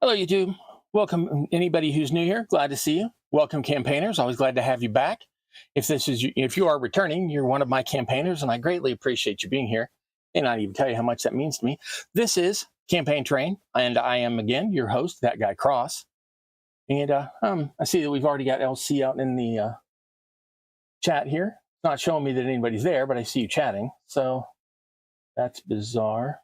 Hello, YouTube. Welcome, anybody who's new here. Glad to see you. Welcome, campaigners. Always glad to have you back. If you are returning, you're one of my campaigners, and I greatly appreciate you being here. And not even tell you how much that means to me. This is Campaign Train, and I am again your host, that guy Cross. And I see that we've already got LC out in the chat here. It's not showing me that anybody's there, but I see you chatting, so that's bizarre.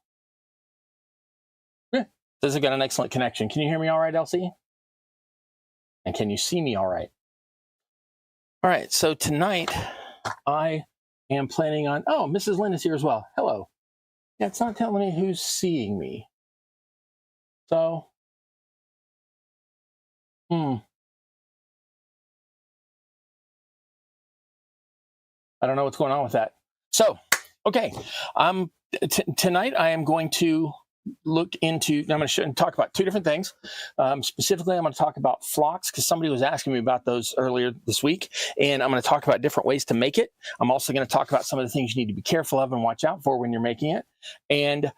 Says I got an excellent connection. Can you hear me all right, LC? And can you see me all right? All right, so tonight I am planning on, oh, Mrs. Lynn is here as well. Hello. Yeah, it's not telling me who's seeing me. So, I don't know what's going on with that. So, okay, tonight I am going to look into, I'm going to talk about two different things. Specifically, I'm going to talk about phlox because somebody was asking me about those earlier this week, and I'm going to talk about different ways to make it. I'm also going to talk about some of the things you need to be careful of and watch out for when you're making it. And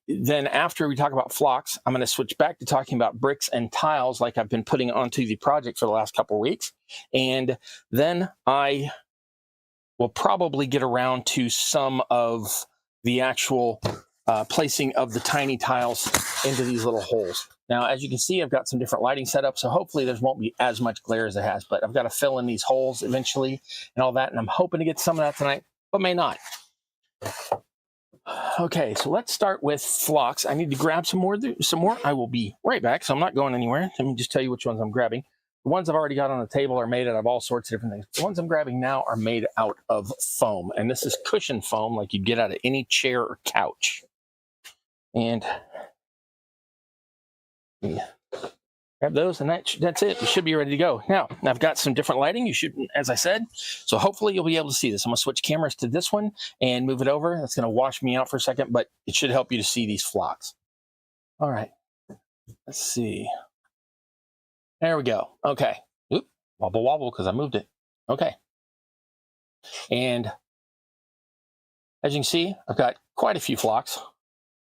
then after we talk about phlox, I'm going to switch back to talking about bricks and tiles like I've been putting onto the project for the last couple of weeks. And then I will probably get around to some of the actual placing of the tiny tiles into these little holes. Now, as you can see, I've got some different lighting set up, so hopefully there won't be as much glare as it has, but I've got to fill in these holes eventually and all that, and I'm hoping to get some of that tonight, but may not. Okay, so let's start with phlox. I need to grab some more. I will be right back, so I'm not going anywhere. Let me just tell you which ones I'm grabbing. The ones I've already got on the table are made out of all sorts of different things. The ones I'm grabbing now are made out of foam, and this is cushion foam like you'd get out of any chair or couch. And grab those, and that's it. You should be ready to go. Now, I've got some different lighting. You should, as I said, so hopefully you'll be able to see this. I'm going to switch cameras to this one and move it over. That's going to wash me out for a second, but it should help you to see these phlox. All right. Let's see. There we go. Okay. Oop, wobble, wobble, because I moved it. Okay. And as you can see, I've got quite a few phlox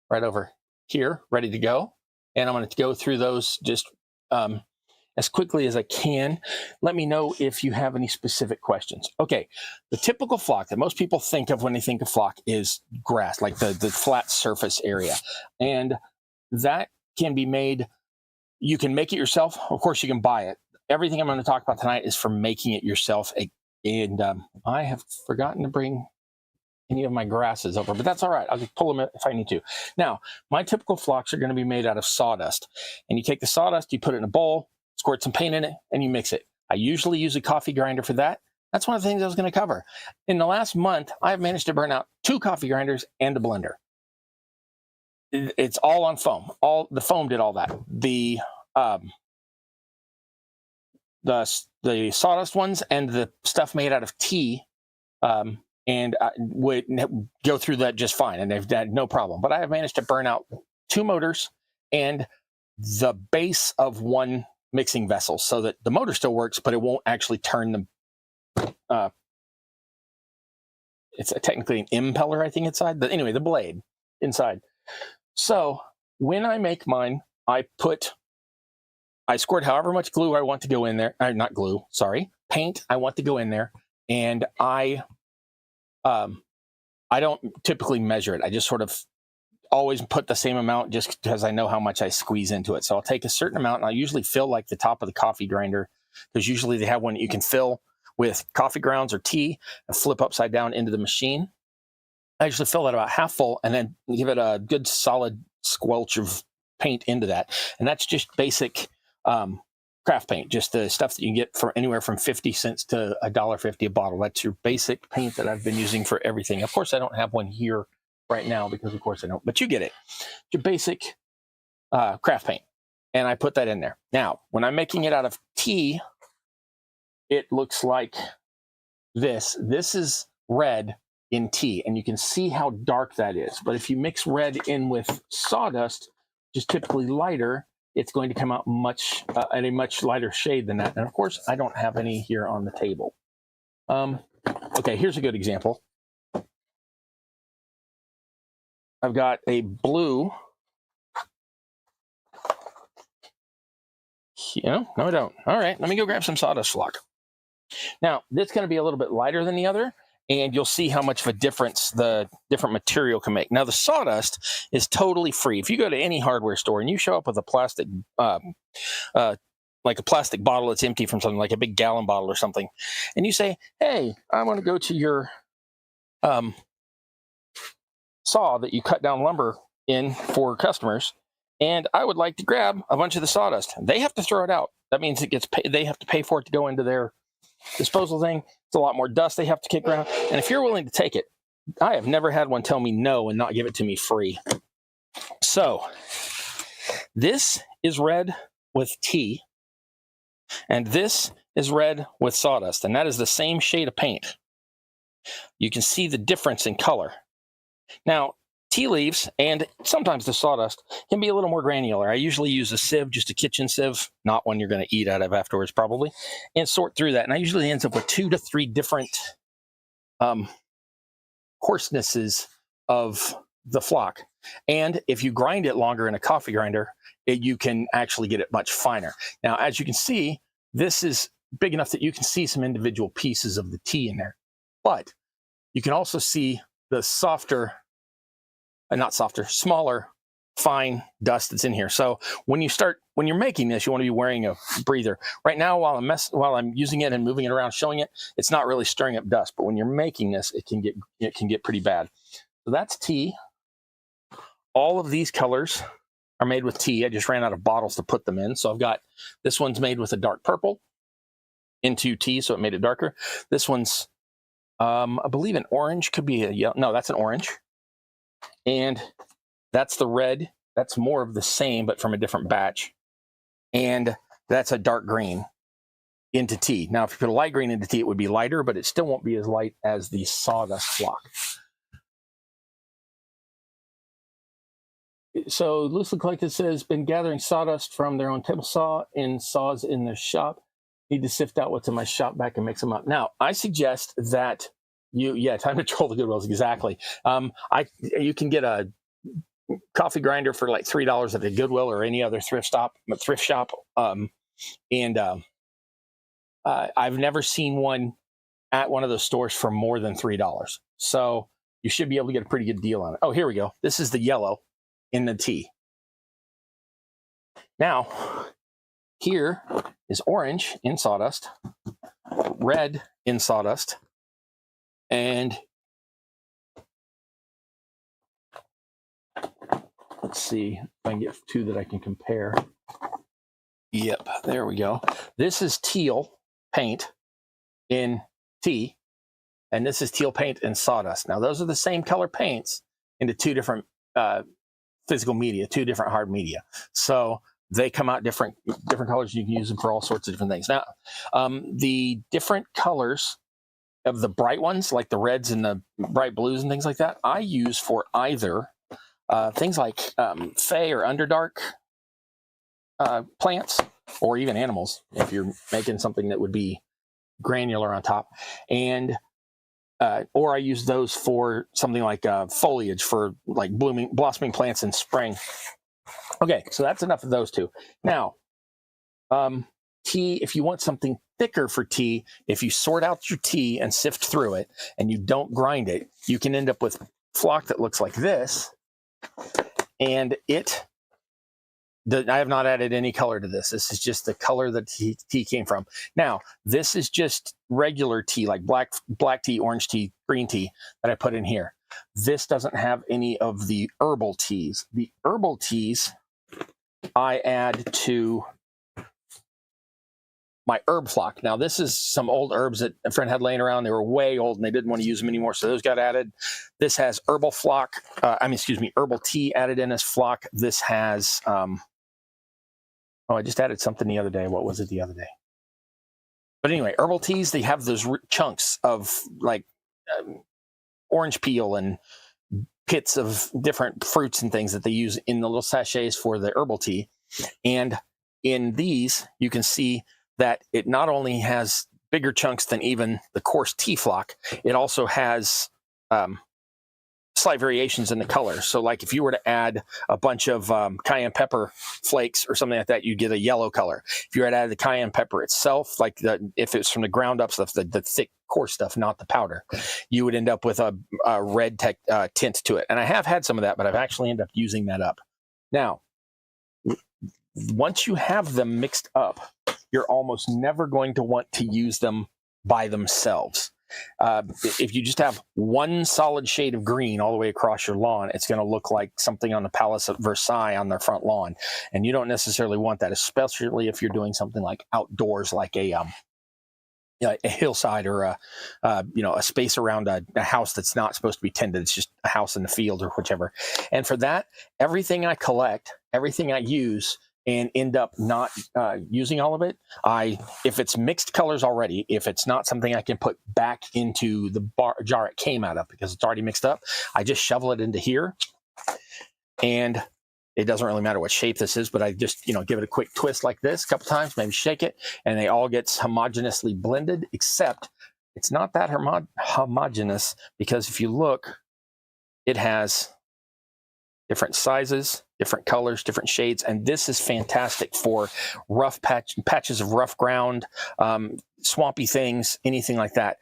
right over here, ready to go. And I'm going to go through those just as quickly as I can. Let me know if you have any specific questions. Okay, the typical phlox that most people think of when they think of phlox is grass, like the flat surface area. And that can be made, you can make it yourself. Of course, you can buy it. Everything I'm going to talk about tonight is for making it yourself. And I have forgotten to bring any of my grasses over, but that's all right. I'll just pull them if I need to. Now, my typical phlox are going to be made out of sawdust. And you take the sawdust, you put it in a bowl, squirt some paint in it, and you mix it. I usually use a coffee grinder for that. That's one of the things I was going to cover. In the last month, I've managed to burn out 2 coffee grinders and a blender. It's all on foam. The foam did all that. The sawdust ones and the stuff made out of tea and would go through that just fine, and they've had no problem. But I have managed to burn out 2 motors and the base of 1 mixing vessel so that the motor still works, but it won't actually turn the it's technically an impeller, I think, inside. But anyway, the blade inside. So when I make mine, I squirt however much glue I want to go in there. Not glue, sorry. Paint I want to go in there. And I don't typically measure it. I just sort of always put the same amount just because I know how much I squeeze into it. So I'll take a certain amount, and I usually fill like the top of the coffee grinder, because usually they have one that you can fill with coffee grounds or tea and flip upside down into the machine. I usually fill that about half full and then give it a good solid squelch of paint into that. And that's just basic craft paint, just the stuff that you can get for anywhere from 50 cents to $1.50 a bottle. That's your basic paint that I've been using for everything. Of course, I don't have one here right now because, of course, I don't. But you get it. Your basic craft paint. And I put that in there. Now, when I'm making it out of tea, it looks like this. This is red in tea, and you can see how dark that is. But if you mix red in with sawdust, which is typically lighter, it's going to come out at a much lighter shade than that. And of course, I don't have any here on the table. Okay, here's a good example. I've got a blue No, I don't. All right, let me go grab some sawdust flock. Now, this is going to be a little bit lighter than the other, and you'll see how much of a difference the different material can make. Now, the sawdust is totally free. If you go to any hardware store and you show up with a plastic, like a plastic bottle that's empty from something, like a big gallon bottle or something, and you say, hey, I want to go to your saw that you cut down lumber in for customers, and I would like to grab a bunch of the sawdust. They have to throw it out. That means it gets they have to pay for it to go into their disposal thing. It's a lot more dust they have to kick around. And if you're willing to take it, I have never had one tell me no and not give it to me free. So this is red with tea, and this is red with sawdust, and that is the same shade of paint. You can see the difference in color. Now, tea leaves and sometimes the sawdust can be a little more granular. I usually use a sieve, just a kitchen sieve, not one you're going to eat out of afterwards probably, and sort through that. And I usually end up with 2 to 3 different coarsenesses of the flock. And if you grind it longer in a coffee grinder, you can actually get it much finer. Now, as you can see, this is big enough that you can see some individual pieces of the tea in there. But you can also see the smaller, fine dust that's in here. So when you're making this, you want to be wearing a breather. Right now, while I'm using it and moving it around, showing it, it's not really stirring up dust. But when you're making this, it can get pretty bad. So that's tea. All of these colors are made with tea. I just ran out of bottles to put them in. So I've got, this one's made with a dark purple into tea, so it made it darker. This one's, I believe an orange, could be a yellow. No, that's an orange. And that's the red. That's more of the same, but from a different batch. And that's a dark green into tea. Now, if you put a light green into tea, it would be lighter, but it still won't be as light as the sawdust flock. So Loosely Collected says, been gathering sawdust from their own table saw in saws in their shop. Need to sift out what's in my shop back and mix them up. Now, I suggest that time to troll the Goodwills, exactly. You can get a coffee grinder for like $3 at the Goodwill or any other thrift shop. I've never seen one at one of those stores for more than $3. So you should be able to get a pretty good deal on it. Oh, here we go. This is the yellow in the tea. Now, here is orange in sawdust, red in sawdust, and let's see if I can get 2 that I can compare. Yep, there we go. This is teal paint in tea, and this is teal paint in sawdust. Now, those are the same color paints into 2 different physical media, 2 different hard media. So they come out different colors. You can use them for all sorts of different things. Now, the different colors of the bright ones, like the reds and the bright blues and things like that, I use for either things like Fey or Underdark plants, or even animals, if you're making something that would be granular on top. And or I use those for something like foliage, for like blossoming plants in spring. Okay, so that's enough of those 2. Now, tea, if you want something thicker for tea, if you sort out your tea and sift through it and you don't grind it, you can end up with flock that looks like this. And I have not added any color to this. This is just the color that tea came from. Now, this is just regular tea, like black tea, orange tea, green tea that I put in here. This doesn't have any of the herbal teas. The herbal teas I add to my herb flock. Now, this is some old herbs that a friend had laying around. They were way old and they didn't want to use them anymore, so those got added. This has herbal tea added in as flock. This has I just added something the other day. What was it the other day? But anyway, herbal teas, they have those chunks of like orange peel and pits of different fruits and things that they use in the little sachets for the herbal tea. And in these, you can see that it not only has bigger chunks than even the coarse tea flock, it also has slight variations in the color. So like if you were to add a bunch of cayenne pepper flakes or something like that, you get a yellow color. If you were to add the cayenne pepper itself, like if it's from the ground up stuff, the thick coarse stuff, not the powder, you would end up with a red tint to it. And I have had some of that, but I've actually ended up using that up. Now, once you have them mixed up, you're almost never going to want to use them by themselves. If you just have one solid shade of green all the way across your lawn, it's going to look like something on the Palace of Versailles on their front lawn. And you don't necessarily want that, especially if you're doing something like outdoors, like a hillside or a space around a house that's not supposed to be tended. It's just a house in the field or whichever. And for that, everything I collect, everything I use, and end up not using all of it, if it's mixed colors already, if it's not something I can put back into the jar it came out of because it's already mixed up, I just shovel it into here. And it doesn't really matter what shape this is, but I just, give it a quick twist like this a couple times, maybe shake it, and they all get homogeneously blended, except it's not that homogeneous, because if you look, it has different sizes, different colors, different shades, and this is fantastic for rough patches of rough ground, swampy things, anything like that.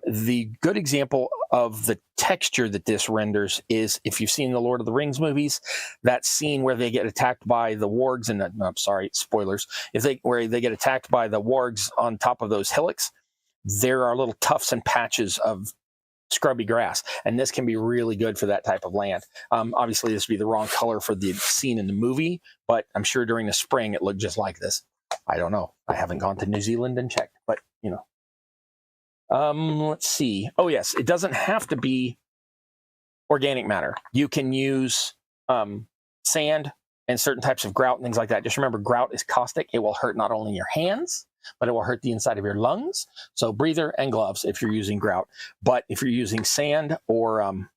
The good example of the texture that this renders is, if you've seen the Lord of the Rings movies, that scene where they get attacked by the wargs, and I'm sorry, spoilers, where they get attacked by the wargs on top of those hillocks, there are little tufts and patches of scrubby grass, and this can be really good for that type of land. Obviously, this would be the wrong color for the scene in the movie, but I'm sure during the spring it looked just like this. I don't know. I haven't gone to New Zealand and checked, but let's see. Oh yes, it doesn't have to be organic matter. You can use sand and certain types of grout and things like that. Just remember, grout is caustic. It will hurt not only your hands, but it will hurt the inside of your lungs. So breather and gloves if you're using grout. But if you're using sand or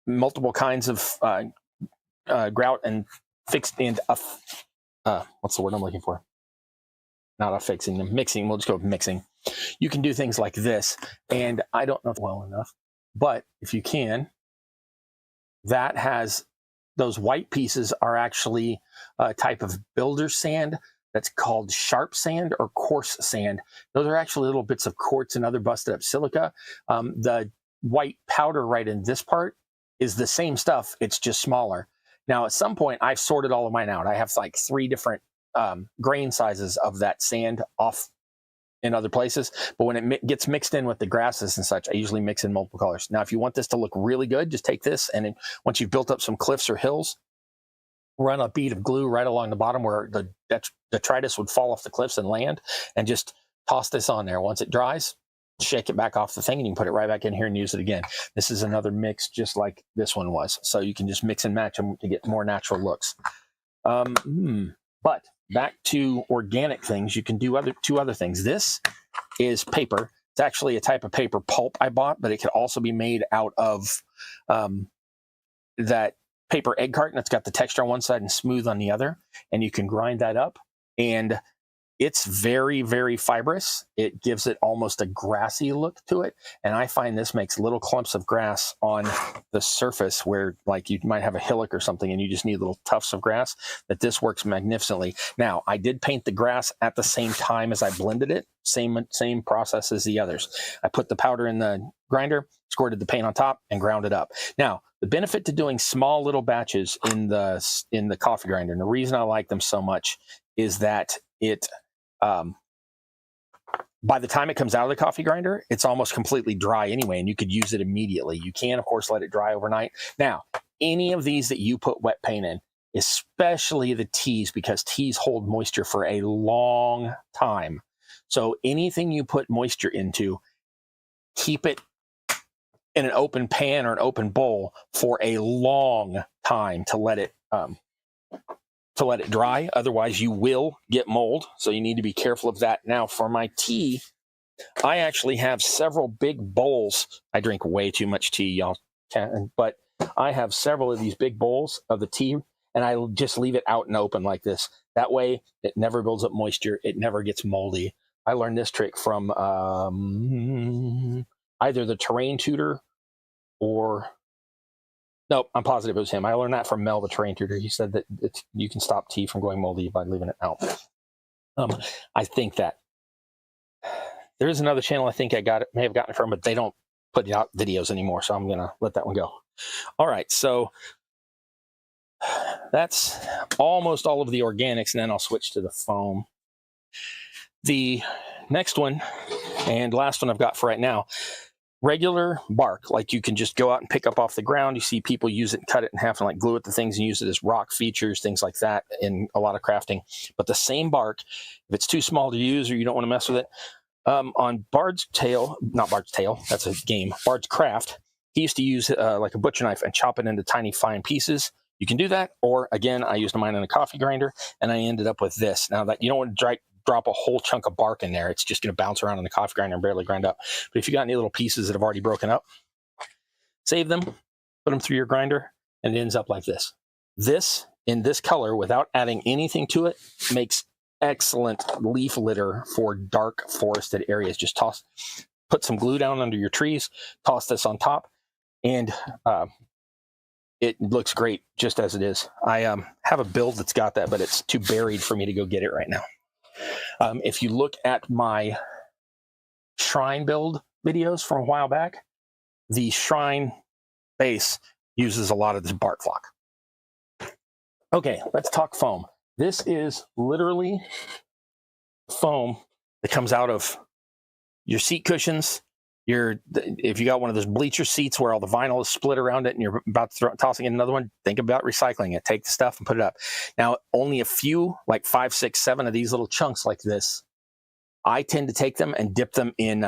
multiple kinds of grout and fixed and what's the word I'm looking for? Not affixing them, mixing. We'll just go with mixing. You can do things like this, and I don't know well enough, but if you can, that has those white pieces are actually a type of builder sand that's called sharp sand or coarse sand. Those are actually little bits of quartz and other busted up silica. The white powder right in this part is the same stuff, it's just smaller. Now, at some point, I've sorted all of mine out. I have like 3 different grain sizes of that sand off in other places, but when it gets mixed in with the grasses and such, I usually mix in multiple colors. Now, if you want this to look really good, just take this, and then once you've built up some cliffs or hills, run a bead of glue right along the bottom where the detritus would fall off the cliffs and land, and just toss this on there. Once it dries, shake it back off the thing, and you can put it right back in here and use it again. This is another mix just like this one was. So you can just mix and match them to get more natural looks. But back to organic things, you can do two other things. This is paper. It's actually a type of paper pulp I bought, but it could also be made out of that paper egg carton that's got the texture on one side and smooth on the other. And you can grind that up, and it's very, very fibrous. It gives it almost a grassy look to it. And I find this makes little clumps of grass on the surface where, like, you might have a hillock or something and you just need little tufts of grass, that this works magnificently. Now, I did paint the grass at the same time as I blended it. Same process as the others. I put the powder in the grinder, squirted the paint on top, and ground it up. Now, the benefit to doing small little batches in the coffee grinder, and the reason I like them so much, is that it by the time it comes out of the coffee grinder, it's almost completely dry anyway, and you could use it immediately. You can, of course, let it dry overnight. Now, any of these that you put wet paint in, especially the teas, because teas hold moisture for a long time. So anything you put moisture into, keep it in an open pan or an open bowl for a long time to let it dry. Otherwise, you will get mold. So you need to be careful of that. Now, for my tea, I actually have several big bowls. I drink way too much tea, y'all. But I have several of these big bowls of the tea, and I just leave it out and open like this. That way, it never builds up moisture. It never gets moldy. I learned this trick from either the Terrain Tutor or Nope, I'm positive it was him. I learned that from Mel, the terrain tutor. He said that you can stop tea from going moldy by leaving it out. I think that there is another channel I think may have gotten it from, but they don't put out videos anymore, so I'm gonna let that one go. All right, so that's almost all of the organics, and then I'll switch to the foam. The next one and last one I've got for right now, regular bark, like you can just go out and pick up off the ground. You see people use it and cut it in half and like glue it to things and use it as rock features, things like that in a lot of crafting. But the same bark, if it's too small to use or you don't want to mess with it, on Bard's Tale, not Bard's Tale, that's a game, Bard's Craft, he used to use like a butcher knife and chop it into tiny fine pieces. You can do that, or again, I used mine in a coffee grinder and I ended up with this. Now that you don't want to drop a whole chunk of bark in there, it's just going to bounce around in the coffee grinder and barely grind up. But if you got any little pieces that have already broken up, save them, put them through your grinder, and it ends up like this. This, in this color, without adding anything to it, makes excellent leaf litter for dark forested areas. Just put some glue down under your trees, toss this on top, and it looks great just as it is. I have a build that's got that, but it's too buried for me to go get it right now. If you look at my shrine build videos from a while back, the shrine base uses a lot of this bark flock. Okay, let's talk foam. This is literally foam that comes out of your seat cushions. If you got one of those bleacher seats where all the vinyl is split around it and you're about to tossing in another one, think about recycling it. Take the stuff and put it up. Now, only a few, like 5, 6, 7 of these little chunks like this, I tend to take them and dip them in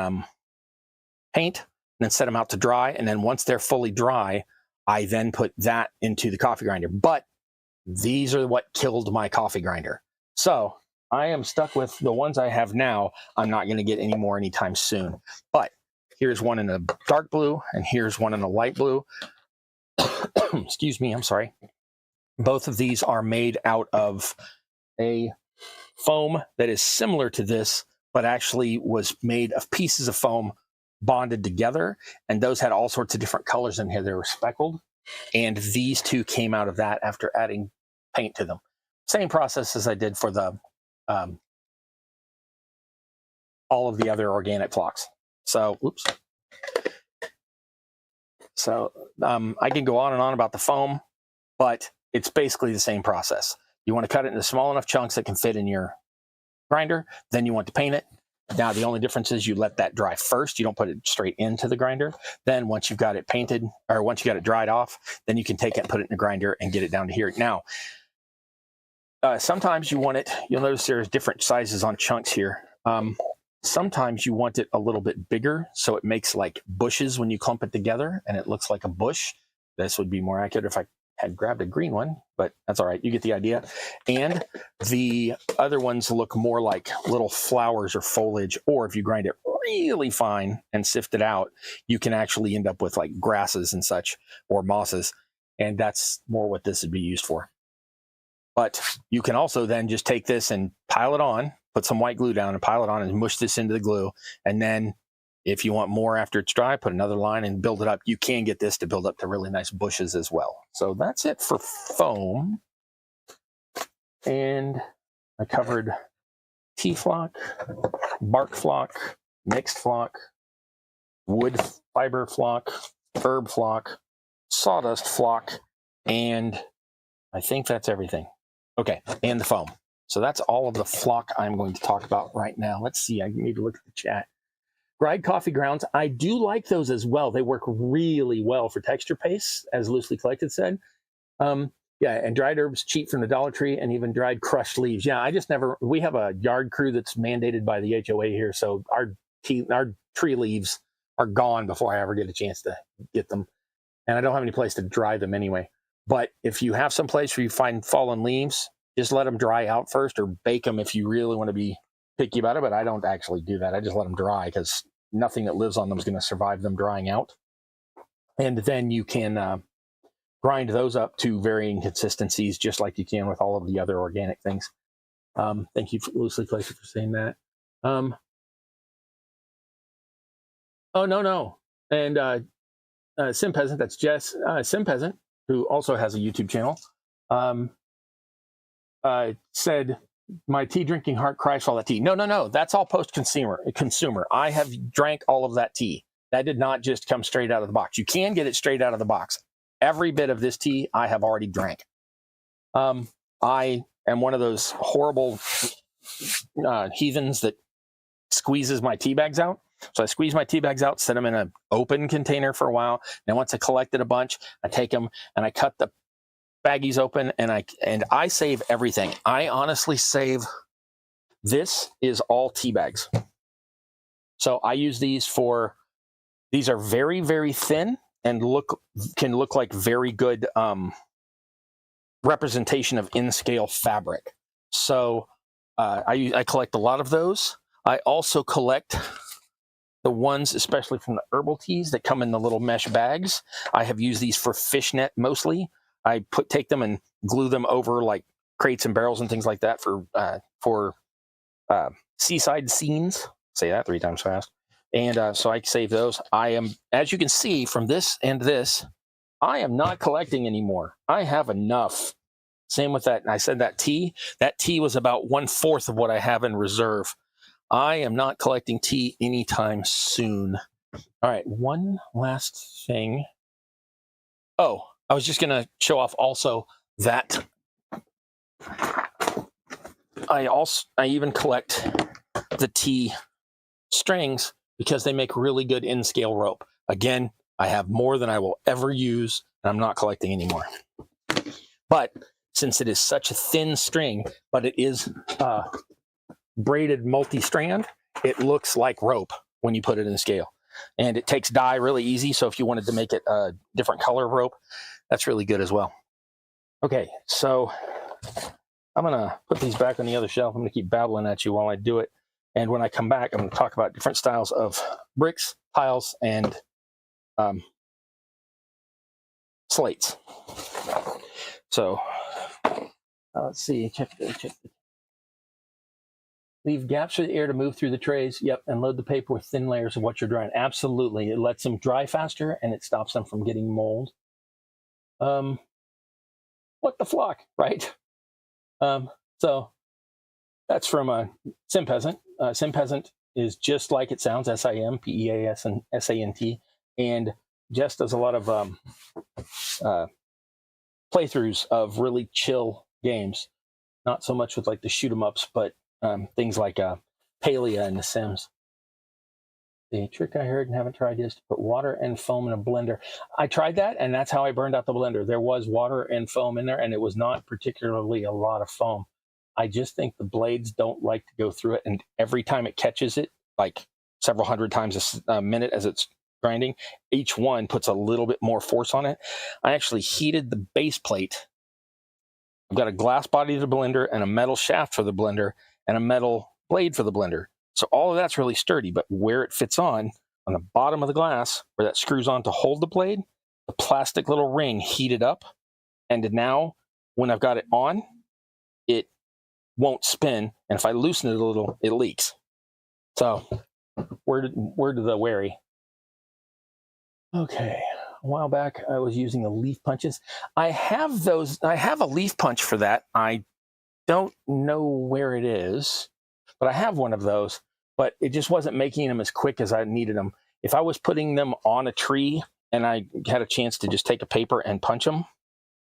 paint and then set them out to dry. And then once they're fully dry, I then put that into the coffee grinder. But these are what killed my coffee grinder. So I am stuck with the ones I have now. I'm not going to get any more anytime soon. But here's one in a dark blue, and here's one in a light blue. Excuse me, I'm sorry. Both of these are made out of a foam that is similar to this, but actually was made of pieces of foam bonded together. And those had all sorts of different colors in here. They were speckled. And these two came out of that after adding paint to them. Same process as I did for the all of the other organic flocks. So, oops. So I can go on and on about the foam, but it's basically the same process. You want to cut it into small enough chunks that can fit in your grinder. Then you want to paint it. Now, the only difference is you let that dry first. You don't put it straight into the grinder. Then once you've got it painted, or once you got it dried off, then you can take it and put it in the grinder and get it down to here. Now, sometimes you want it, you'll notice there's different sizes on chunks here. Sometimes you want it a little bit bigger, so it makes like bushes when you clump it together, and it looks like a bush. This would be more accurate if I had grabbed a green one, but that's all right. You get the idea. And the other ones look more like little flowers or foliage, or if you grind it really fine and sift it out, you can actually end up with like grasses and such, or mosses, and that's more what this would be used for. But you can also then just take this and pile it on, put some white glue down and pile it on and mush this into the glue. And then if you want more after it's dry, put another line and build it up. You can get this to build up to really nice bushes as well. So that's it for foam. And I covered tea flock, bark flock, mixed flock, wood fiber flock, herb flock, sawdust flock, and I think that's everything. Okay, and the foam. So that's all of the flock I'm going to talk about right now. Let's see, I need to look at the chat. Dried coffee grounds, I do like those as well. They work really well for texture paste, as Loosely Collected said. Yeah, and dried herbs cheap from the Dollar Tree, and even dried crushed leaves. Yeah, we have a yard crew that's mandated by the HOA here, so our tree leaves are gone before I ever get a chance to get them. And I don't have any place to dry them anyway. But if you have some place where you find fallen leaves, just let them dry out first, or bake them if you really want to be picky about it. But I don't actually do that. I just let them dry because nothing that lives on them is going to survive them drying out. And then you can grind those up to varying consistencies, just like you can with all of the other organic things. Thank you, Loosely Collected, for saying that. Oh, no. And Sim Peasant, that's Jess. Sim Peasant, who also has a YouTube channel, said, my tea drinking heart cries for all that tea. No. That's all post-consumer. I have drank all of that tea. That did not just come straight out of the box. You can get it straight out of the box. Every bit of this tea I have already drank. I am one of those horrible heathens that squeezes my tea bags out. So I squeeze my tea bags out, set them in an open container for a while. Then once I collected a bunch, I take them and I cut the baggies open, and I save everything. I honestly save. This is all tea bags. So I use these for. These are very, very thin and can look like very good representation of in-scale fabric. So I collect a lot of those. I also collect the ones, especially from the herbal teas that come in the little mesh bags. I have used these for fishnet mostly. I take them and glue them over like crates and barrels and things like that for seaside scenes. Say that 3 times fast. And so I save those. I am, as you can see from this and this, I am not collecting anymore. I have enough. Same with that. I said that tea was about 1/4 of what I have in reserve. I am not collecting tea anytime soon. All right, one last thing. Oh, I was just going to show off also that I even collect the tea strings because they make really good in-scale rope. Again, I have more than I will ever use, and I'm not collecting anymore. But since it is such a thin string, but it is braided multi-strand, it looks like rope when you put it in the scale. And it takes dye really easy, so if you wanted to make it a different color of rope, that's really good as well. Okay, so I'm going to put these back on the other shelf. I'm going to keep babbling at you while I do it. And when I come back, I'm going to talk about different styles of bricks, tiles, and slates. So let's see. Check. Leave gaps for the air to move through the trays. Yep, and load the paper with thin layers of what you're drying. Absolutely. It lets them dry faster, and it stops them from getting mold. What the flock, right? So that's from SimPeasant. SimPeasant is just like it sounds, SIMPEASANT, and Jess does a lot of playthroughs of really chill games. Not so much with like the shoot 'em ups, but things like Palia and The Sims. The trick I heard and haven't tried is to put water and foam in a blender. I tried that, and that's how I burned out the blender. There was water and foam in there, and it was not particularly a lot of foam. I just think the blades don't like to go through it, and every time it catches it, like several hundred times a minute as it's grinding, each one puts a little bit more force on it. I actually heated the base plate. I've got a glass body to the blender and a metal shaft for the blender and a metal blade for the blender. So all of that's really sturdy, but where it fits on the bottom of the glass, where that screws on to hold the blade, the plastic little ring heated up, and now when I've got it on, it won't spin, and if I loosen it a little, it leaks. So word to the wary. Okay, a while back I was using the leaf punches. I have those. I have a leaf punch for that. I don't know where it is, but I have one of those, but it just wasn't making them as quick as I needed them. If I was putting them on a tree and I had a chance to just take a paper and punch them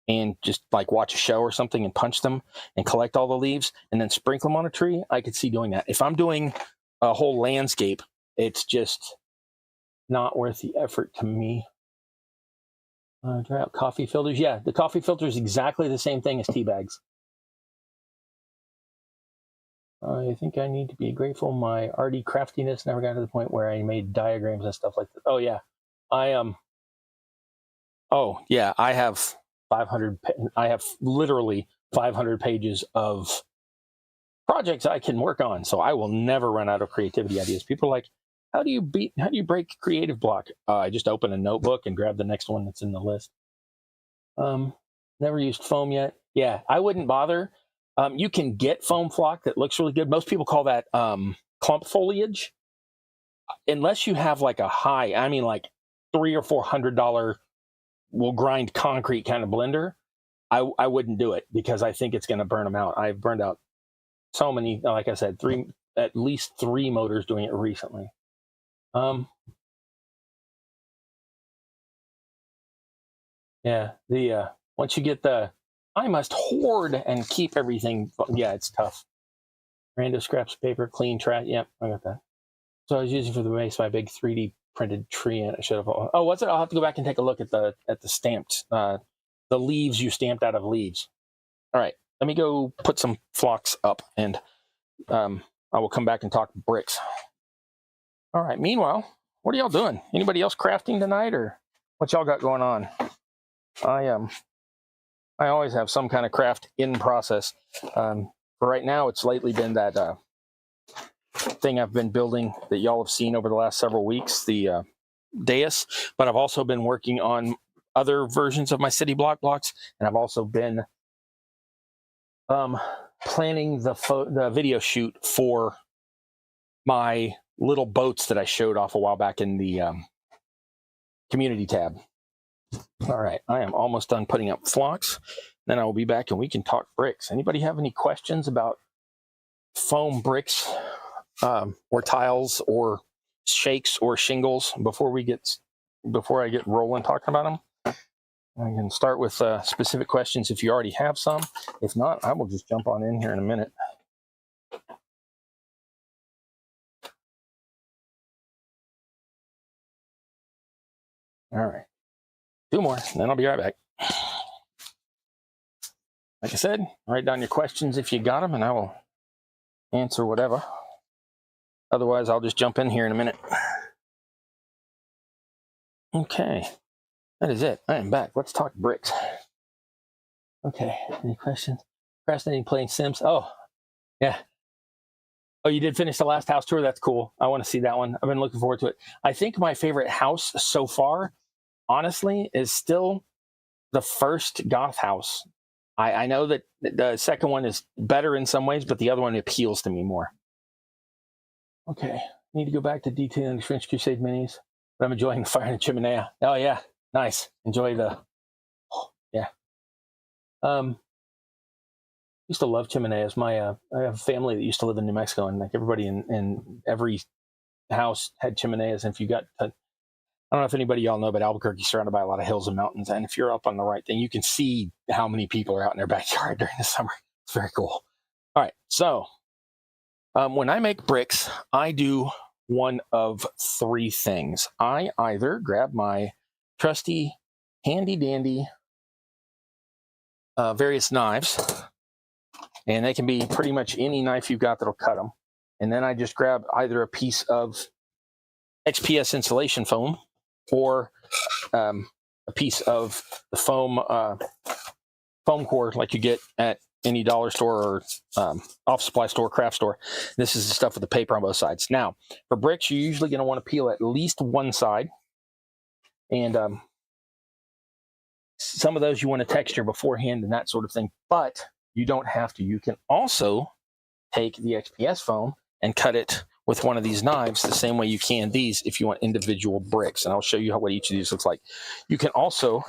and just like watch a show or something and punch them and collect all the leaves and then sprinkle them on a tree, I could see doing that. If I'm doing a whole landscape, it's just not worth the effort to me. Try out coffee filters. Yeah, the coffee filter is exactly the same thing as tea bags. I think I need to be grateful my arty craftiness never got to the point where I made diagrams and stuff like that. Oh yeah, I have 500. I have literally 500 pages of projects I can work on, so I will never run out of creativity ideas. People are like, how do you break creative block? I just open a notebook and grab the next one that's in the list. Never used foam yet. Yeah, I wouldn't bother. You can get foam flock that looks really good. Most people call that clump foliage. Unless you have like a high, I mean like $300 or $400 will grind concrete kind of blender, I wouldn't do it because I think it's going to burn them out. I've burned out so many, like I said, at least three motors doing it recently. Yeah, once you get I must hoard and keep everything. Yeah, it's tough. Rando scraps paper, clean trash. Yep, I got that. So I was using for the base my big 3D printed tree, and I should have. Oh, what's it? I'll have to go back and take a look at the stamped the leaves you stamped out of leaves. All right, let me go put some flocks up, and I will come back and talk bricks. All right. Meanwhile, what are y'all doing? Anybody else crafting tonight, or what y'all got going on? I always have some kind of craft in process. For right now, it's lately been that thing I've been building that y'all have seen over the last several weeks, the dais. But I've also been working on other versions of my city block blocks, and I've also been planning the video shoot for my little boats that I showed off a while back in the community tab. All right, I am almost done putting up flocks. Then I will be back and we can talk bricks. Anybody have any questions about foam bricks or tiles or shakes or shingles before I get rolling talking about them? I can start with specific questions if you already have some. If not, I will just jump on in here in a minute. All right, 2 more, then I'll be right back. Like I said, write down your questions if you got them, and I will answer whatever. Otherwise, I'll just jump in here in a minute. Okay, that is it. I am back. Let's talk bricks. Okay, any questions? Procrastinating playing Sims? Oh, yeah. Oh, you did finish the last house tour? That's cool. I want to see that one. I've been looking forward to it. I think my favorite house so far, honestly, is still the first goth house. I know that the second one is better in some ways, but the other one appeals to me more. Okay, need to go back to detailing the French Crusade minis, but I'm enjoying the fire in the chimenea. Oh yeah, nice. Enjoy the, yeah. Used to love chimeneas. I have a family that used to live in New Mexico, and like everybody in every house had chimeneas. And if you got I don't know if anybody y'all know, but Albuquerque's surrounded by a lot of hills and mountains. And if you're up on the right thing, you can see how many people are out in their backyard during the summer. It's very cool. All right. So when I make bricks, I do one of 3 things. I either grab my trusty, handy dandy various knives, and they can be pretty much any knife you've got that'll cut them. And then I just grab either a piece of XPS insulation foam, or a piece of the foam core like you get at any dollar store or office supply store, craft store. This is the stuff with the paper on both sides. Now, for bricks, you're usually going to want to peel at least one side. And some of those you want to texture beforehand and that sort of thing. But you don't have to. You can also take the XPS foam and cut it with one of these knives the same way you can these if you want individual bricks. And I'll show you what each of these looks like. You can also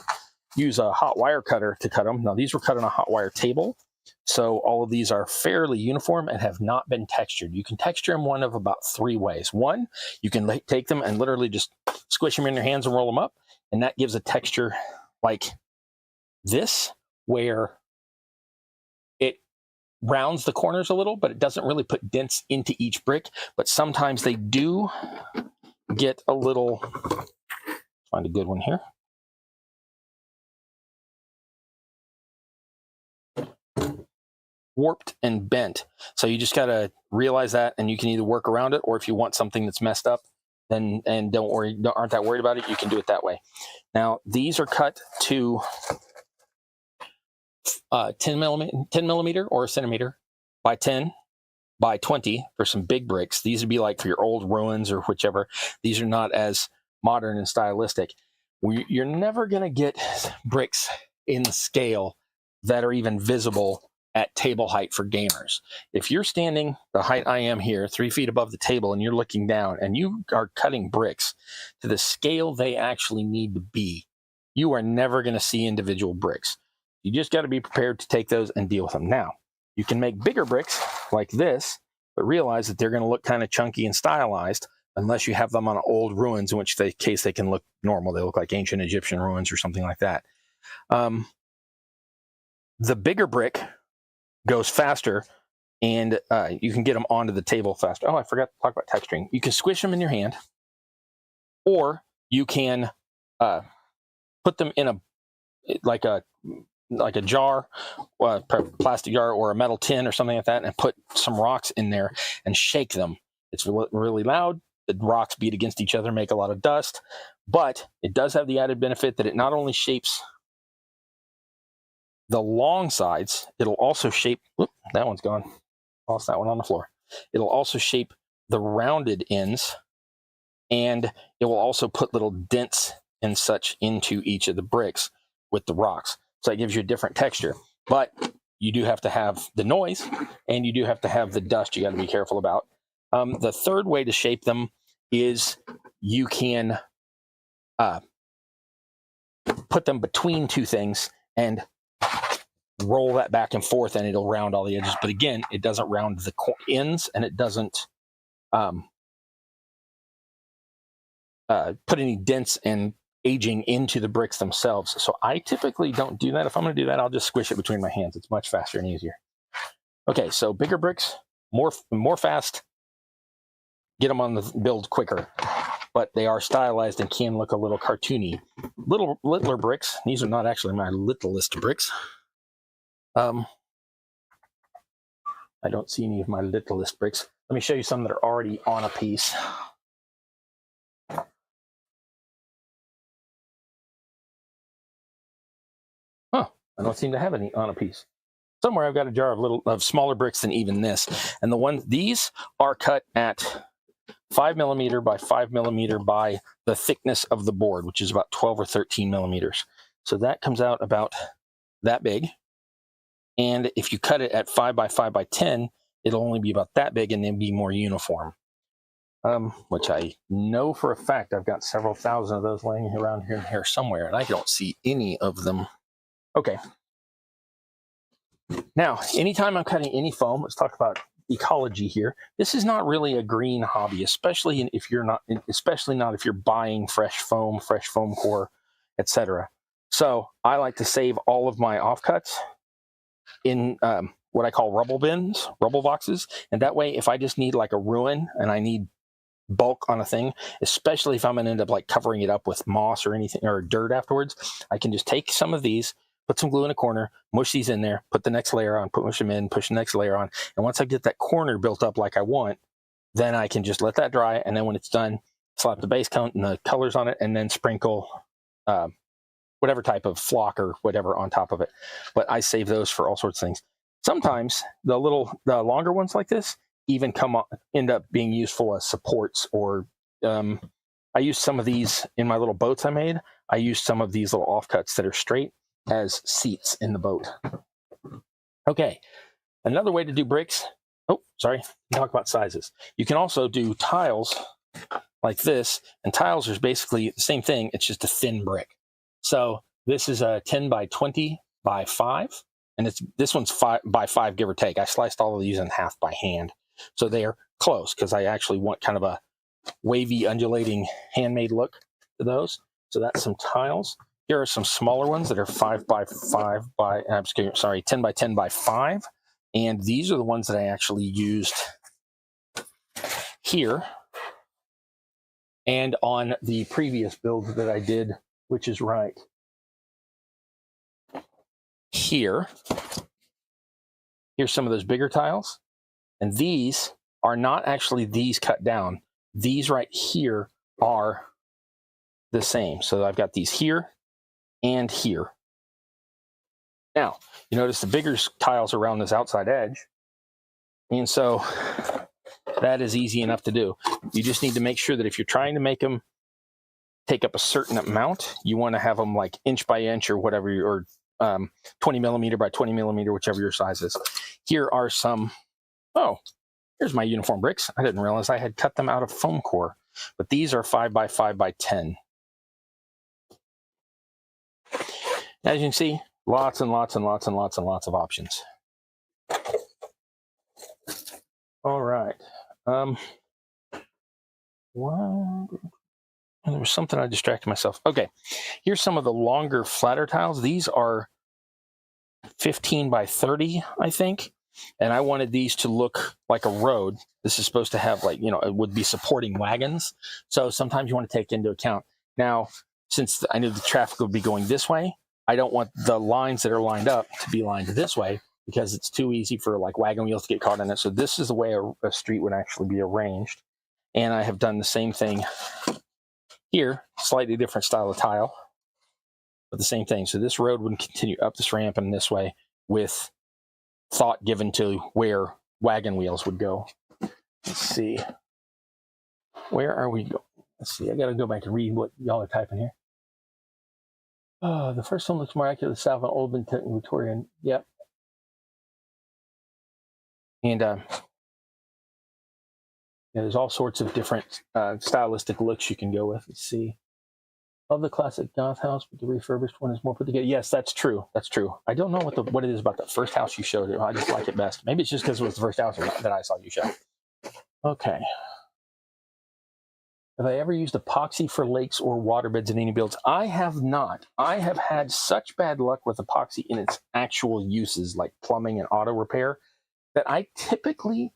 use a hot wire cutter to cut them. Now, these were cut on a hot wire table, so all of these are fairly uniform and have not been textured. You can texture them one of about 3 ways. One, you can take them and literally just squish them in your hands and roll them up, and that gives a texture like this, where it rounds the corners a little, but it doesn't really put dents into each brick. But sometimes they do get a little, find a good one here. Warped and bent. So you just got to realize that, and you can either work around it, or if you want something that's messed up, then don't worry, aren't that worried about it, you can do it that way. Now, these are cut to 10 millimeter or a centimeter by 10 by 20 for some big bricks. These would be like for your old ruins or whichever. These are not as modern and stylistic. You're never going to get bricks in the scale that are even visible at table height for gamers. If you're standing the height I am here, 3 feet above the table, and you're looking down and you are cutting bricks to the scale they actually need to be, you are never going to see individual bricks. You just got to be prepared to take those and deal with them. Now, you can make bigger bricks like this, but realize that they're going to look kind of chunky and stylized unless you have them on old ruins, in which case they can look normal. They look like ancient Egyptian ruins or something like that. The bigger brick goes faster, and you can get them onto the table faster. Oh, I forgot to talk about texturing. You can squish them in your hand, or you can put them in like a jar, plastic jar, or a metal tin or something like that, and put some rocks in there and shake them. It's really loud. The rocks beat against each other, make a lot of dust, but it does have the added benefit that it not only shapes the long sides, it'll also shape, whoop, that one's gone. Lost that one on the floor. It'll also shape the rounded ends, and it will also put little dents and such into each of the bricks with the rocks. So it gives you a different texture. But you do have to have the noise, and you do have to have the dust you got to be careful about. The third way to shape them is you can put them between two things and roll that back and forth, and it'll round all the edges. But again, it doesn't round the ends, and it doesn't put any dents and aging into the bricks themselves. So I typically don't do that. If I'm going to do that, I'll just squish it between my hands. It's much faster and easier. Okay, so bigger bricks, more fast, get them on the build quicker, but they are stylized and can look a little cartoony. Littler bricks, these are not actually my littlest bricks. I don't see any of my littlest bricks. Let me show you some that are already on a piece. Huh, I don't seem to have any on a piece. Somewhere I've got a jar of smaller bricks than even this. And these are cut at 5mm by 5mm by the thickness of the board, which is about 12 or 13 millimeters. So that comes out about that big. And if you cut it at 5 by 5 by 10, it'll only be about that big and then be more uniform. Which I know for a fact I've got several thousand of those laying around here somewhere, and I don't see any of them. Okay. Now, anytime I'm cutting any foam, let's talk about ecology here. This is not really a green hobby, especially if you're buying fresh foam core, etc. So I like to save all of my offcuts in what I call rubble bins, rubble boxes. And that way, if I just need like a ruin and I need bulk on a thing, especially if I'm going to end up like covering it up with moss or anything or dirt afterwards, I can just take some of these, put some glue in a corner, mush these in there, put the next layer on, push them in, push the next layer on. And once I get that corner built up like I want, then I can just let that dry. And then when it's done, slap the base coat and the colors on it, and then sprinkle whatever type of flock or whatever on top of it. But I save those for all sorts of things. Sometimes the longer ones like this even end up being useful as supports, or I use some of these in my little boats I made. I use some of these little offcuts that are straight as seats in the boat. Okay, another way to do bricks. Oh, sorry, talk about sizes. You can also do tiles like this, and tiles is basically the same thing. It's just a thin brick. So this is a 10 by 20 by 5, and this one's 5 by 5, give or take. I sliced all of these in half by hand, so they are close because I actually want kind of a wavy, undulating, handmade look to those. So that's some tiles. Here are some smaller ones that are 5 by 5 by, 10 by 10 by 5, and these are the ones that I actually used here and on the previous build that I did, which is right here. Here's some of those bigger tiles. And these are not actually these cut down. These right here are the same. So I've got these here and here. Now, you notice the bigger tiles around this outside edge. And so that is easy enough to do. You just need to make sure that if you're trying to make them take up a certain amount, you want to have them like inch by inch or whatever, or 20mm by 20mm, whichever your size is. Here are some, oh, here's my uniform bricks. I didn't realize I had cut them out of foam core, but these are 5 by 5 by 10. As you can see, lots and lots and lots and lots and lots of options. All right. Well, there was something I distracted myself. Okay, here's some of the longer flatter tiles. These are 15 by 30, I think. And I wanted these to look like a road. This is supposed to have, like, you know, it would be supporting wagons. So sometimes you want to take into account. Now, since I knew the traffic would be going this way, I don't want the lines that are lined up to be lined this way because it's too easy for like wagon wheels to get caught in it. So this is the way a street would actually be arranged. And I have done the same thing here, slightly different style of tile, but the same thing. So this road would continue up this ramp and this way with thought given to where wagon wheels would go. Let's see. Where are we going? Let's see. I got to go back and read what y'all are typing here. Oh, the first one looks more accurate. South of Old Victorian. Yep. And yeah, there's all sorts of different stylistic looks you can go with. Let's see. Love the classic Goth house, but the refurbished one is more put together. Yes, that's true. That's true. I don't know what it is about the first house you showed. I just like it best. Maybe it's just because it was the first house that I saw you show. Okay. Have I ever used epoxy for lakes or waterbeds in any builds? I have not. I have had such bad luck with epoxy in its actual uses, like plumbing and auto repair, that I typically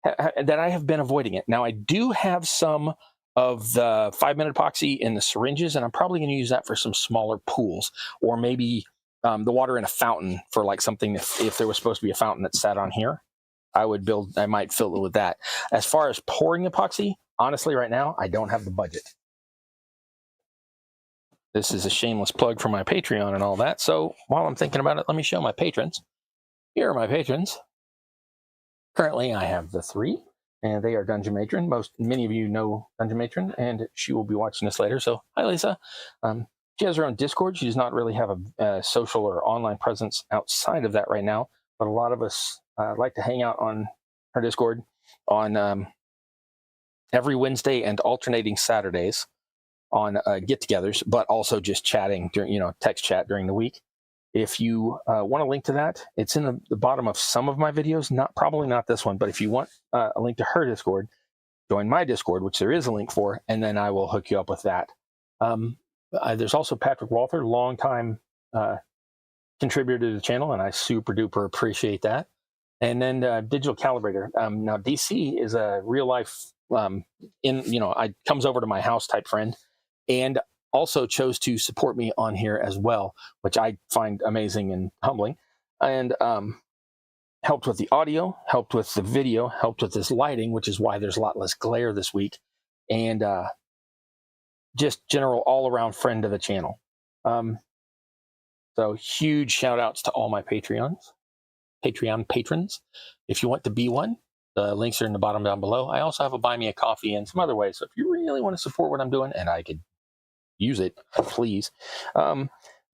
that I have been avoiding it. Now, I do have some of the 5-minute epoxy in the syringes, and I'm probably going to use that for some smaller pools, or maybe the water in a fountain for like something. If there was supposed to be a fountain that sat on here, I might fill it with that. As far as pouring epoxy, honestly, right now, I don't have the budget. This is a shameless plug for my Patreon and all that. So while I'm thinking about it, let me show my patrons. Here are my patrons. Currently, I have the 3. And they are Dungeon Matron. Many of you know Dungeon Matron, and she will be watching this later. So, hi, Lisa. She has her own Discord. She does not really have a social or online presence outside of that right now, but a lot of us like to hang out on her Discord on every Wednesday and alternating Saturdays on get-togethers, but also just chatting during, text chat during the week. If you want a link to that, it's in the bottom of some of my videos, probably not this one, but if you want a link to her Discord, join my Discord, which there is a link for, and then I will hook you up with that. There's also Patrick Walther, longtime contributor to the channel, and I super duper appreciate that. And then Digital Calibrator. Now, DC is a real life, comes over to my house type friend, and also chose to support me on here as well, which I find amazing and humbling, and helped with the audio, helped with the video, helped with this lighting, which is why there's a lot less glare this week, and just general all-around friend of the channel. So huge shout outs to all my Patreon patrons. If you want to be one, the links are in the bottom down below. I also have a buy me a coffee and some other ways. So if you really want to support what I'm doing, and I could use it, please.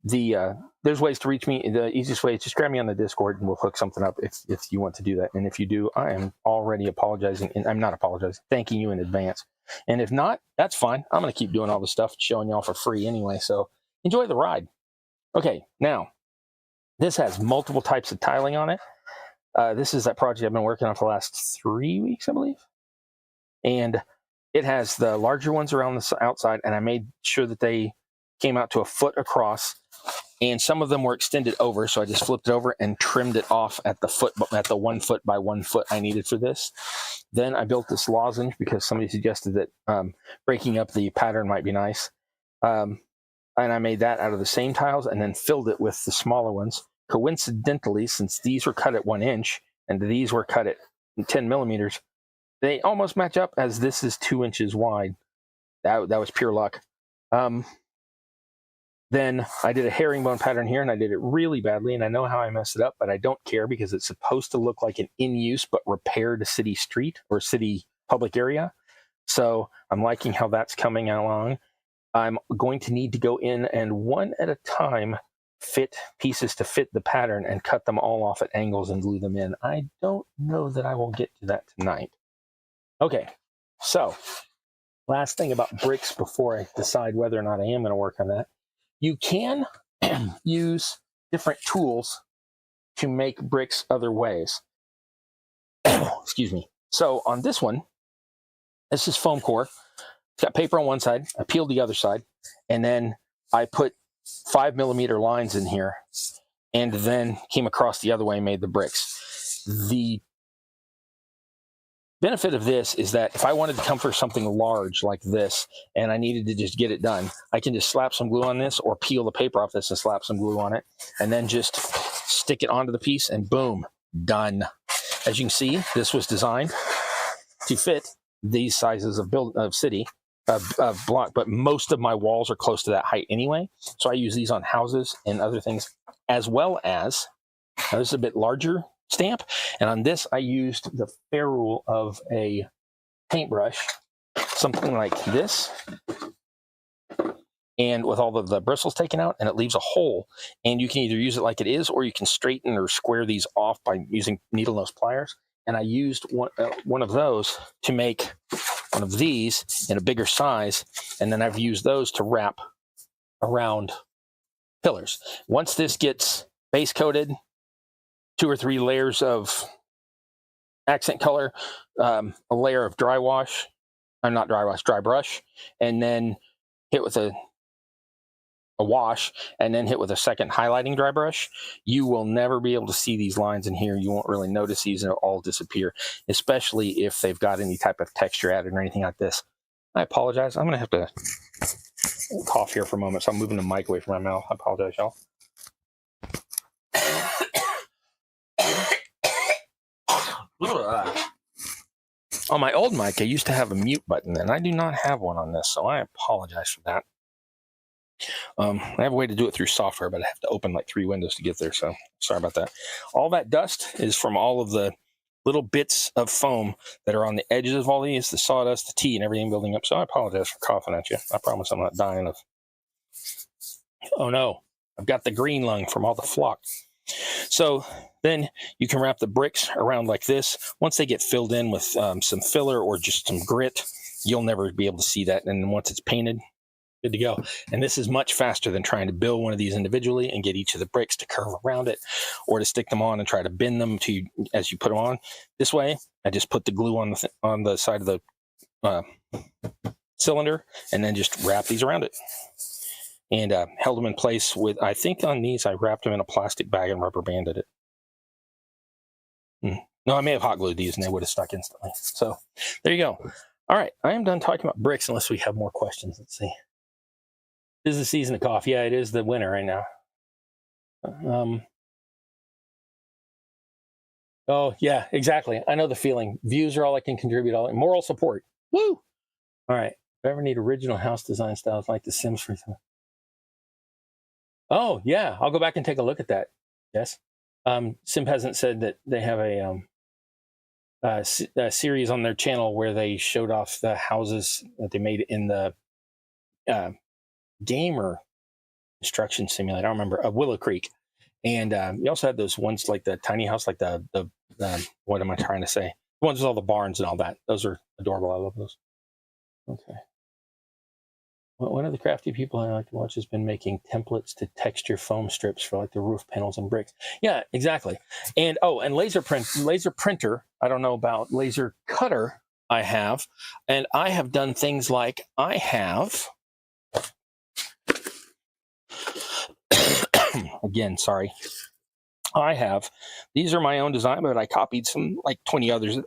There's ways to reach me. The easiest way is just grab me on the Discord and we'll hook something up if you want to do that. And if you do, I am already apologizing, and I'm not apologizing, thanking you in advance. And if not, that's fine. I'm going to keep doing all this stuff, showing y'all for free anyway. So enjoy the ride. Okay, now this has multiple types of tiling on it. This is that project I've been working on for the last 3 weeks, I believe. And it has the larger ones around the outside, and I made sure that they came out to a foot across, and some of them were extended over, so I just flipped it over and trimmed it off at the 1 foot by 1 foot I needed for this. Then I built this lozenge because somebody suggested that breaking up the pattern might be nice. And I made that out of the same tiles and then filled it with the smaller ones. Coincidentally, since these were cut at 1 inch and these were cut at 10 millimeters, they almost match up, as this is 2 inches wide. That was pure luck. Then I did a herringbone pattern here, and I did it really badly, and I know how I messed it up, but I don't care because it's supposed to look like an in-use but repaired city street or city public area. So I'm liking how that's coming along. I'm going to need to go in and one at a time fit pieces to fit the pattern and cut them all off at angles and glue them in. I don't know that I will get to that tonight. Okay, so last thing about bricks before I decide whether or not I am going to work on that. You can use different tools to make bricks other ways. Excuse me. So on this one, this is foam core. It's got paper on one side. I peeled the other side, and then I put 5mm lines in here, and then came across the other way and made the bricks. The benefit of this is that if I wanted to come for something large like this and I needed to just get it done, I can just slap some glue on this or peel the paper off this and slap some glue on it and then just stick it onto the piece and boom, done. As you can see, this was designed to fit these sizes of block, but most of my walls are close to that height anyway. So I use these on houses and other things, as well as, now this is a bit larger stamp, and on this I used the ferrule of a paintbrush, something like this, and with all of the bristles taken out, and it leaves a hole, and you can either use it like it is, or you can straighten or square these off by using needle nose pliers. And I used one of those to make one of these in a bigger size, and then I've used those to wrap around pillars. Once this gets base coated, 2 or 3 layers of accent color, a layer of dry brush, and then hit with a wash, and then hit with a second highlighting dry brush, you will never be able to see these lines in here. You won't really notice these, and they'll all disappear, especially if they've got any type of texture added or anything like this. I apologize. I'm going to have to cough here for a moment, so I'm moving the mic away from my mouth. I apologize, y'all. On my old mic, I used to have a mute button, and I do not have one on this, so I apologize for that. I have a way to do it through software, but I have to open like 3 windows to get there, so sorry about that. All that dust is from all of the little bits of foam that are on the edges of all these, the sawdust, the tea, and everything building up, so I apologize for coughing at you. I promise I'm not dying of... Oh no, I've got the green lung from all the flock. So then you can wrap the bricks around like this. Once they get filled in with some filler or just some grit, you'll never be able to see that, and then once it's painted, good to go. And this is much faster than trying to build one of these individually and get each of the bricks to curve around it, or to stick them on and try to bend them to as you put them on. This way, I just put the glue on the side of the cylinder and then just wrap these around it. And held them in place with, I think on these, I wrapped them in a plastic bag and rubber banded it. No, I may have hot glued these and they would have stuck instantly. So there you go. All right, I am done talking about bricks unless we have more questions. Let's see. This is the season of cough. Yeah, it is the winter right now. Oh, yeah, exactly. I know the feeling. Views are all I can contribute. All moral support. Woo! All right. If I ever need original house design styles like The Sims for some. Oh, yeah. I'll go back and take a look at that. Yes. Sim hasn't said that they have a series on their channel where they showed off the houses that they made in the game or construction simulator. I don't remember. Willow Creek. And you also had those ones like the tiny house, like the what am I trying to say? The ones with all the barns and all that. Those are adorable. I love those. Okay. Well, one of the crafty people I like to watch has been making templates to texture foam strips for like the roof panels and bricks. Yeah, exactly. And and laser printer. I don't know about laser cutter. I have, and I have done things like I have. Again, sorry. I have. These are my own design, but I copied some like 20 others.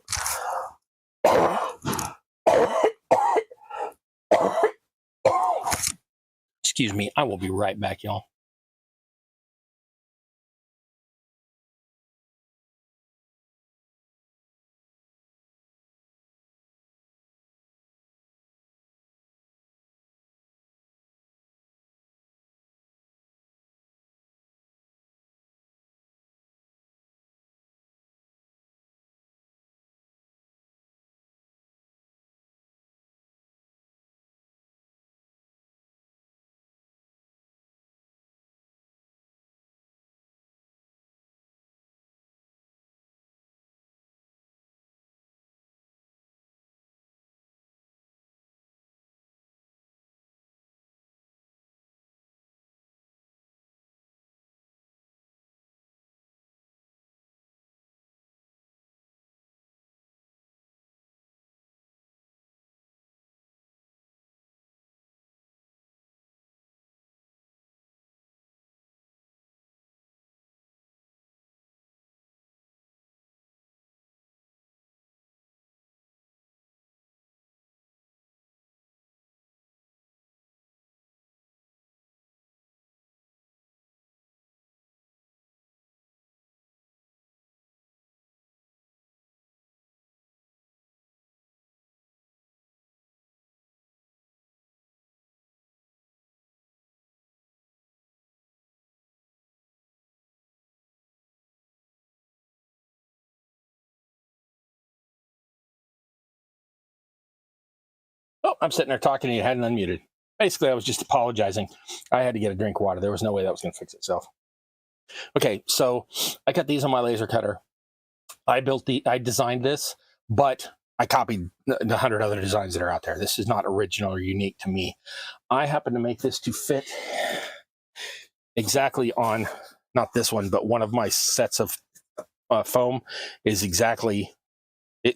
Excuse me. I will be right back, y'all. I'm sitting there talking to you, hadn't unmuted. Basically, I was just apologizing. I had to get a drink of water. There was no way that was going to fix itself. Okay, so I cut these on my laser cutter. I designed this, but I copied the 100 other designs that are out there. This is not original or unique to me. I happen to make this to fit exactly on, not this one, but one of my sets of foam is exactly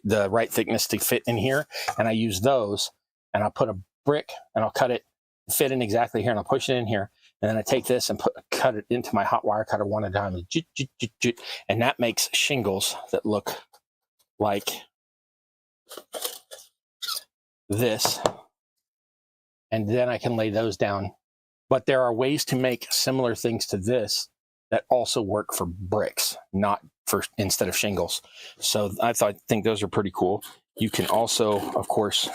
the right thickness to fit in here. And I use those, and I'll put a brick and I'll cut it, fit in exactly here, and I'll push it in here. And then I take this and cut it into my hot wire cutter one at a time. And that makes shingles that look like this. And then I can lay those down. But there are ways to make similar things to this that also work for bricks, not for instead of shingles. So I think those are pretty cool. You can also, of course,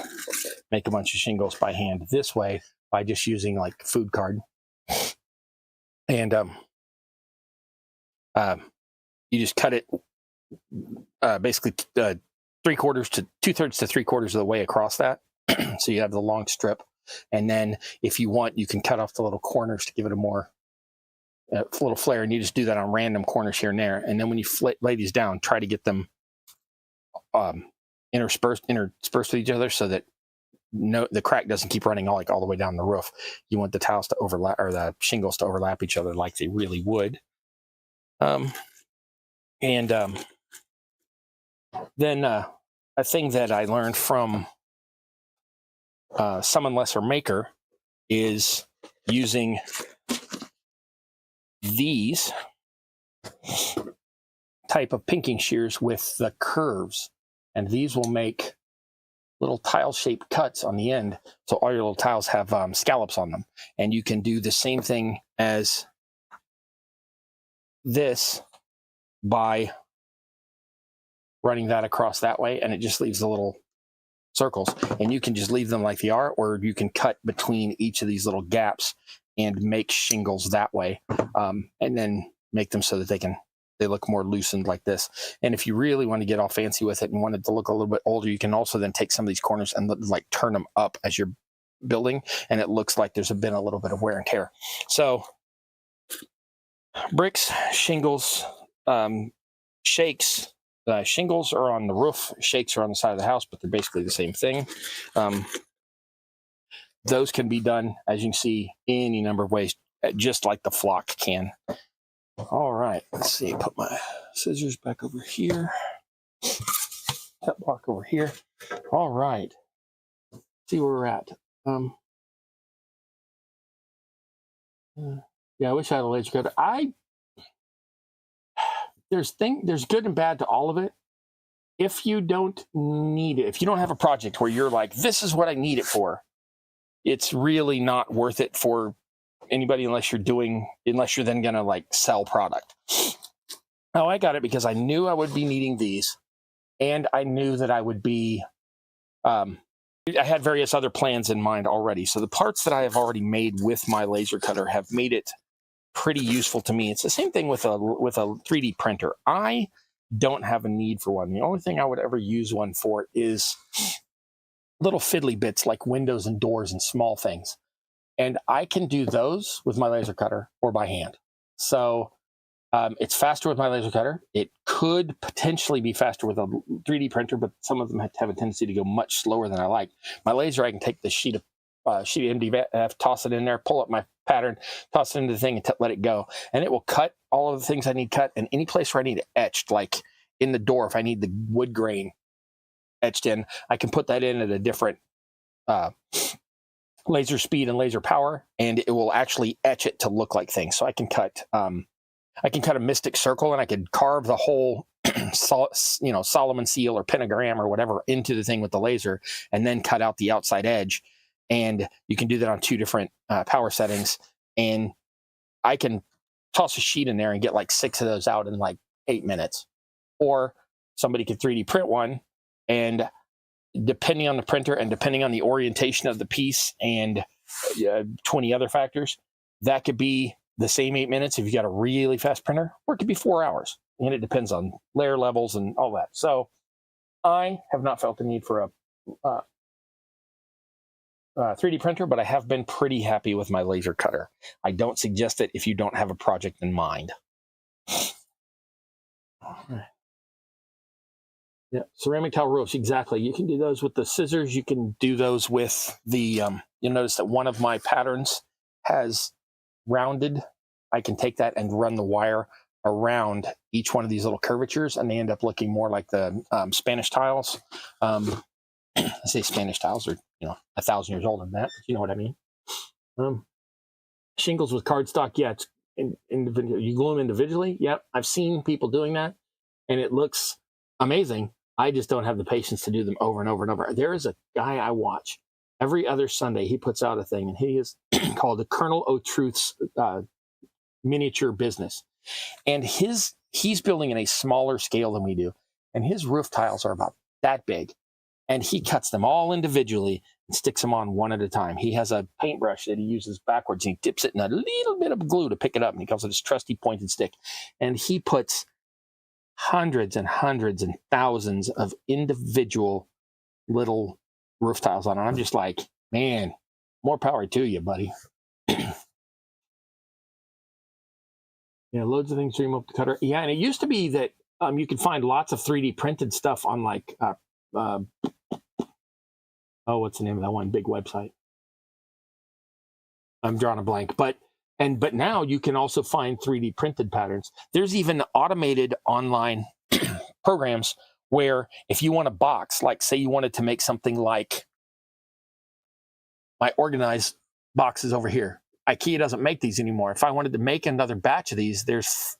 make a bunch of shingles by hand this way by just using like food card. And you just cut it basically 2/3 to 3/4 of the way across that. So you have the long strip. And then if you want, you can cut off the little corners to give it a more little flare. And you just do that on random corners here and there. And then when you lay these down, try to get them interspersed with each other so that the crack doesn't keep running all the way down the roof. You want the tiles to overlap, or the shingles to overlap each other like they really would. Then a thing that I learned from Summon Lesser Maker is using these type of pinking shears with the curves, and these will make little tile-shaped cuts on the end, so all your little tiles have scallops on them. And you can do the same thing as this by running that across that way, and it just leaves the little circles. And you can just leave them like they are, or you can cut between each of these little gaps and make shingles that way, and then make them so that they look more loosened like this. And if you really want to get all fancy with it and want it to look a little bit older, you can also then take some of these corners and like turn them up as you're building, and it looks like there's been a little bit of wear and tear. So bricks, shingles, shakes. Shingles are on the roof, shakes are on the side of the house, but they're basically the same thing. Those can be done, as you can see, any number of ways, just like the flock can. All right, let's see. Put my scissors back over here. Cut block over here. All right. See where we're at. Yeah, I wish I had a laser cutter. There's good and bad to all of it. If you don't need it, if you don't have a project where you're like, this is what I need it for, it's really not worth it for anybody unless you're then gonna like sell product. Now I got it because I knew I would be needing these, and I knew that I would be I had various other plans in mind already. So the parts that I have already made with my laser cutter have made it pretty useful to me. It's the same thing with a 3D printer. I don't have a need for one. The only thing I would ever use one for is little fiddly bits like windows and doors and small things. And I can do those with my laser cutter or by hand. So it's faster with my laser cutter. It could potentially be faster with a 3D printer, but some of them have a tendency to go much slower than I like. My laser, I can take the sheet of MDF, toss it in there, pull up my pattern, toss it into the thing, and let it go. And it will cut all of the things I need cut. And any place where I need it etched, like in the door, if I need the wood grain etched in, I can put that in at a different laser speed and laser power, and it will actually etch it to look like things. So I can cut a mystic circle, and I could carve the whole Solomon seal or pentagram or whatever into the thing with the laser, and then cut out the outside edge. And you can do that on 2 different power settings. And I can toss a sheet in there and get like 6 of those out in like 8 minutes. Or somebody could 3D print one, and depending on the printer and depending on the orientation of the piece and 20 other factors, that could be the same 8 minutes if you got a really fast printer, or it could be 4 hours. And it depends on layer levels and all that. So I have not felt the need for a 3D printer, but I have been pretty happy with my laser cutter. I don't suggest it if you don't have a project in mind. All right. Yeah, ceramic tile roofs, exactly. You can do those with the scissors. You can do those with the, you'll notice that one of my patterns has rounded. I can take that and run the wire around each one of these little curvatures, and they end up looking more like the Spanish tiles. I say Spanish tiles are, 1,000 years older than that, but you know what I mean. Shingles with cardstock, yeah, it's individual. You glue them individually. Yep, I've seen people doing that, and it looks amazing. I just don't have the patience to do them over and over and over. There is a guy I watch every other Sunday. He puts out a thing, and he is called the Colonel O'Truth's miniature business. And he's building in a smaller scale than we do. And his roof tiles are about that big. And he cuts them all individually and sticks them on one at a time. He has a paintbrush that he uses backwards. And he dips it in a little bit of glue to pick it up. And he calls it his trusty pointed stick. And he puts hundreds and hundreds and thousands of individual little roof tiles on it. I'm just like, man, more power to you, buddy. Yeah, loads of things to remove the cutter. Yeah, and it used to be that you could find lots of 3D printed stuff on like, what's the name of that one big website? I'm drawing a blank. But now you can also find 3D printed patterns. There's even automated online programs where if you want a box, like say you wanted to make something like my organized boxes over here. IKEA doesn't make these anymore. If I wanted to make another batch of these, there's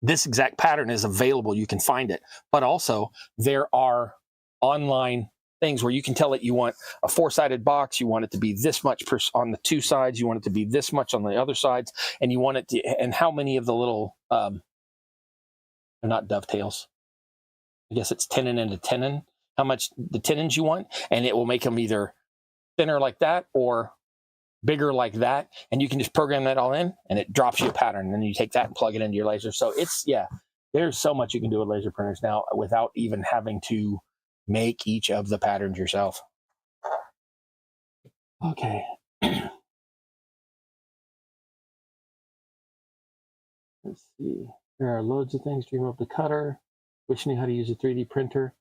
this exact pattern is available. You can find it. But also there are online things where you can tell it you want a 4-sided box, you want it to be this much on the 2 sides, you want it to be this much on the other sides, and you want it to, and how many of the little, they're not dovetails. I guess it's tenon into tenon, how much the tenons you want, and it will make them either thinner like that or bigger like that, and you can just program that all in, and it drops you a pattern, and then you take that and plug it into your laser. So it's, yeah, there's so much you can do with laser printers now without even having to make each of the patterns yourself. Okay. Let's see. There are loads of things. Dream up the cutter. Wish you knew how to use a 3D printer.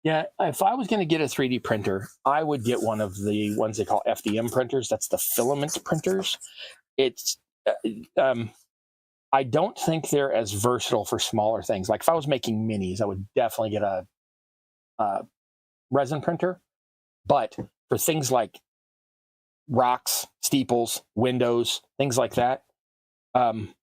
Yeah, if I was going to get a 3D printer, I would get one of the ones they call FDM printers. That's the filament printers. It's, I don't think they're as versatile for smaller things. Like if I was making minis, I would definitely get a resin printer. But for things like rocks, steeples, windows, things like that, filament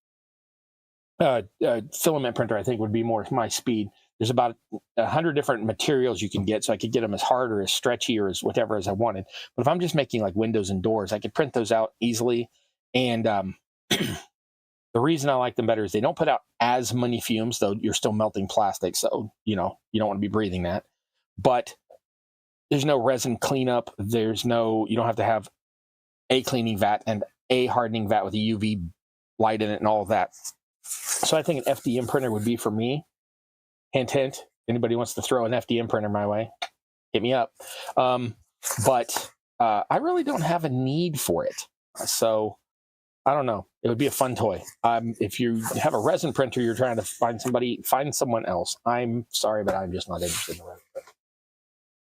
printer I think would be more my speed. There's about 100 different materials you can get, so I could get them as hard or as stretchy or as whatever as I wanted. But if I'm just making like windows and doors, I could print those out easily. And the reason I like them better is they don't put out as many fumes, though you're still melting plastic, so you don't want to be breathing that. But there's no resin cleanup. You don't have to have a cleaning vat and a hardening vat with a UV light in it and all of that. So I think an FDM printer would be for me. Hint, hint. Anybody wants to throw an FDM printer my way, hit me up. But I really don't have a need for it. So I don't know. It would be a fun toy. If you have a resin printer, you're trying to find someone else. I'm sorry, but I'm just not interested in a resin printer.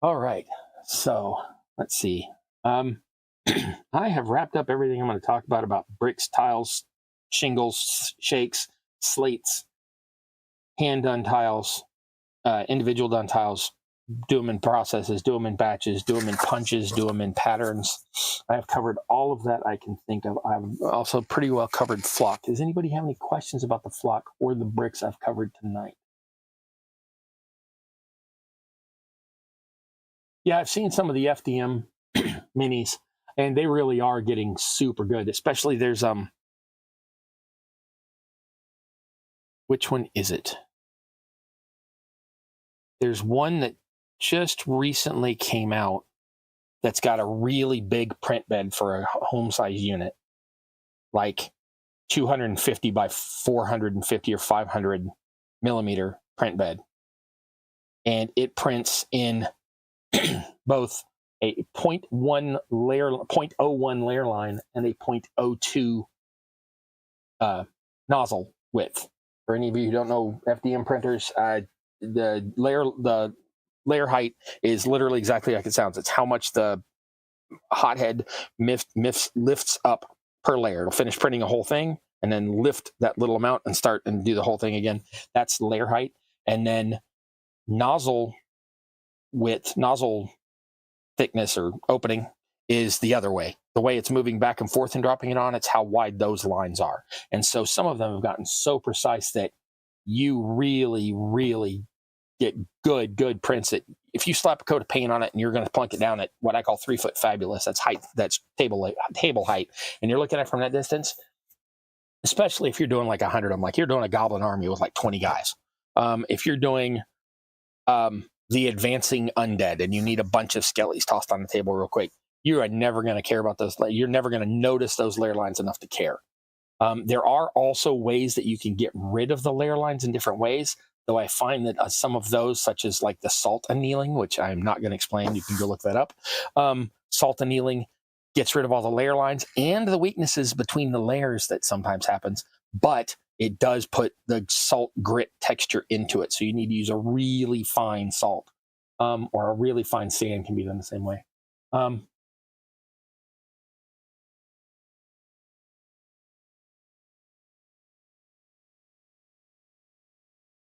All right. So let's see. I have wrapped up everything I'm going to talk about bricks, tiles, shingles, shakes, slates, hand-done tiles, individual done tiles, do them in processes, do them in batches, do them in punches, do them in patterns. I have covered all of that I can think of. I've also pretty well covered flock. Does anybody have any questions about the flock or the bricks I've covered tonight? Yeah, I've seen some of the FDM minis, and they really are getting super good. Especially there's which one is it? There's one that just recently came out that's got a really big print bed for a home size unit, like 250 by 450 or 500 millimeter print bed. And it prints in both a 0.01 layer line and a 0.02 nozzle width. For any of you who don't know FDM printers, the layer height is literally exactly like it sounds. It's how much the hothead lifts up per layer. It'll finish printing a whole thing and then lift that little amount and start and do the whole thing again. That's the layer height. And then nozzle width, nozzle thickness or opening is the other way. The way it's moving back and forth and dropping it on, it's how wide those lines are. And so some of them have gotten so precise that you really, really get good prints that if you slap a coat of paint on it and you're going to plunk it down at what I call 3 foot fabulous, that's height, that's table height, and you're looking at it from that distance, especially if you're doing like 100 of them, like you're doing a goblin army with like 20 guys. If you're doing the advancing undead and you need a bunch of skellies tossed on the table real quick, you are never going to care about those. You're never going to notice those layer lines enough to care. There are also ways that you can get rid of the layer lines in different ways, though I find that some of those, such as like the salt annealing, which I'm not going to explain, you can go look that up. Salt annealing gets rid of all the layer lines and the weaknesses between the layers that sometimes happens, but it does put the salt grit texture into it. So you need to use a really fine salt, or a really fine sand can be done the same way.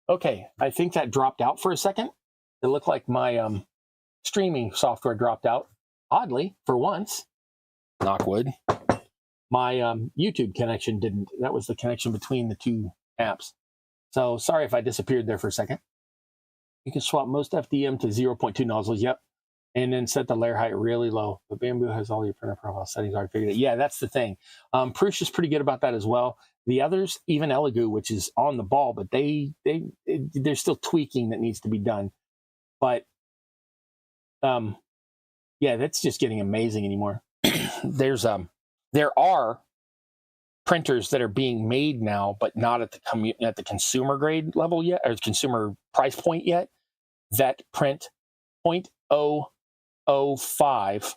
Okay, I think that dropped out for a second. It looked like my streaming software dropped out. Oddly, for once, knock wood, my YouTube connection didn't. That was the connection between the two apps. So sorry if I disappeared there for a second. You can swap most FDM to 0.2 nozzles, yep, and then set the layer height really low. But Bamboo has all your printer profile settings already figured out. Yeah, that's the thing. Prush is pretty good about that as well. The others, even Elegoo, which is on the ball, but there's still tweaking that needs to be done. But yeah, that's just getting amazing anymore. There are printers that are being made now, but not at the consumer grade level yet, or consumer price point yet, that print 0.005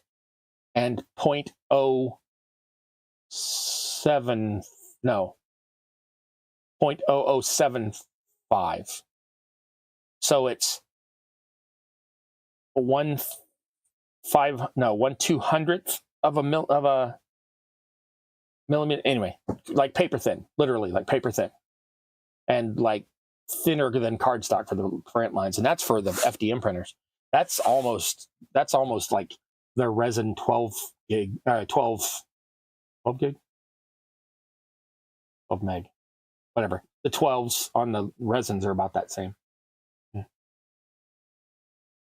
and 0.0075. So it's 1/200th of a millimeter. Anyway, like paper thin, literally like paper thin, and like thinner than cardstock for the print lines, and that's for the FDM printers. That's almost like the resin 12 gig, 12 gig, 12 meg, whatever. The 12s on the resins are about that same. Yeah.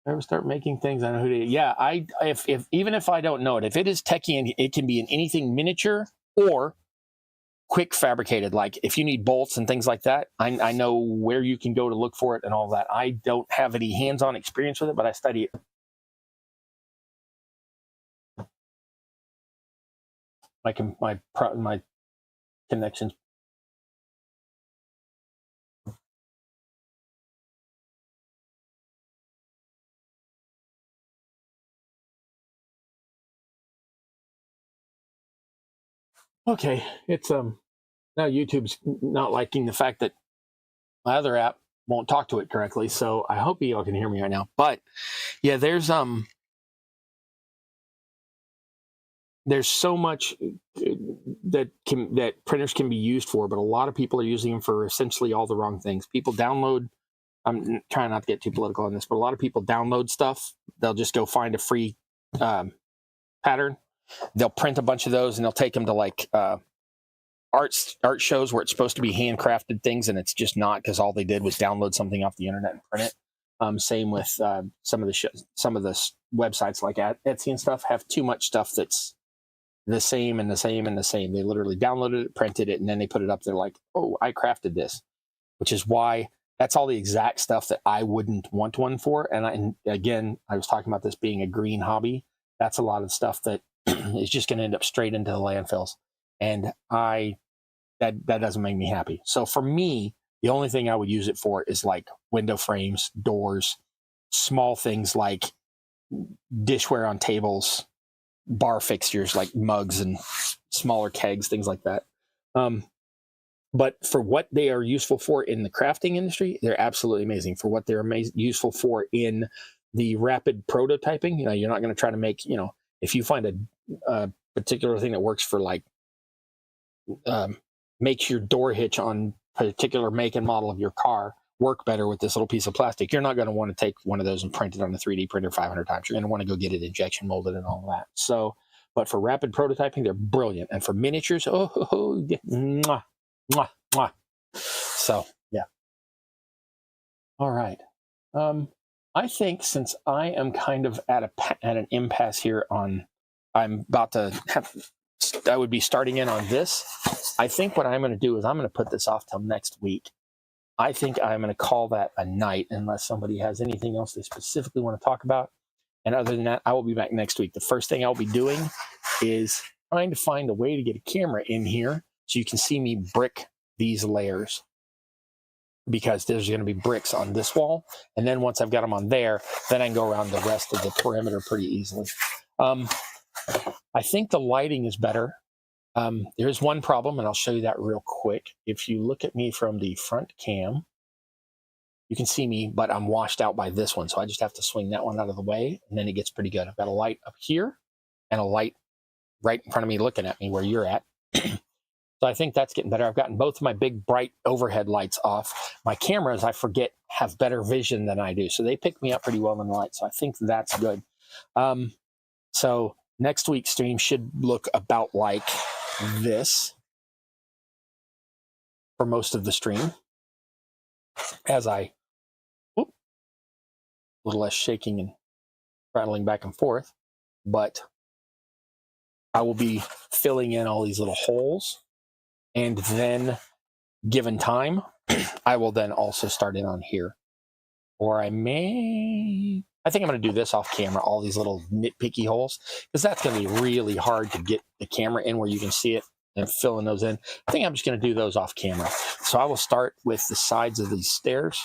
Ever start making things? I know who to. Yeah, if even if I don't know it, if it is techie and it can be in anything miniature or quick fabricated, like if you need bolts and things like that, I know where you can go to look for it and all that. I don't have any hands-on experience with it, but I study it. My connections. Okay, it's now YouTube's not liking the fact that my other app won't talk to it correctly, so I hope you all can hear me right now. But yeah, there's so much that printers can be used for, but a lot of people are using them for essentially all the wrong things. People download. I'm trying not to get too political on this, but a lot of people download stuff. They'll just go find a free pattern. They'll print a bunch of those and they'll take them to like art shows where it's supposed to be handcrafted things, and it's just not, because all they did was download something off the internet and print it. Same with some of the websites like Etsy and stuff have too much stuff that's the same and the same and the same. They literally downloaded it, printed it, and then they put it up there like, oh, I crafted this, which is why that's all the exact stuff that I wouldn't want one for. And again, I was talking about this being a green hobby. That's a lot of stuff that is just going to end up straight into the landfills. And that doesn't make me happy. So for me, the only thing I would use it for is like window frames, doors, small things like dishware on tables, bar fixtures like mugs and smaller kegs, things like that. But for what they are useful for in the crafting industry, they're absolutely amazing. For what they're useful for in the rapid prototyping, you're not going to try to make, if you find a particular thing that works for like, makes your door hitch on a particular make and model of your car work better with this little piece of plastic, you're not going to want to take one of those and print it on a 3D printer 500 times. You're going to want to go get it injection molded and all that. So, but for rapid prototyping, they're brilliant. And for miniatures, mwah, mwah, mwah. So, yeah. All right. I think since I am kind of at an impasse here I'm about to I would be starting in on this. I think what I'm going to do is I'm going to put this off till next week. I think I'm going to call that a night unless somebody has anything else they specifically want to talk about. And other than that, I will be back next week. The first thing I'll be doing is trying to find a way to get a camera in here so you can see me brick these layers, because there's going to be bricks on this wall. And then once I've got them on there, then I can go around the rest of the perimeter pretty easily. I think the lighting is better. There is one problem, and I'll show you that real quick. If you look at me from the front cam, you can see me, but I'm washed out by this one. So I just have to swing that one out of the way, and then it gets pretty good. I've got a light up here and a light right in front of me looking at me where you're at. So I think that's getting better. I've gotten both of my big bright overhead lights off. My cameras, I forget, have better vision than I do. So they pick me up pretty well in the light. So I think that's good. So next week's stream should look about like this for most of the stream, as a little less shaking and rattling back and forth, but I will be filling in all these little holes, and then given time, I will then also start in on here. Or I think I'm going to do this off camera, all these little nitpicky holes, because that's going to be really hard to get the camera in where you can see it and filling those in. I think I'm just going to do those off camera. So I will start with the sides of these stairs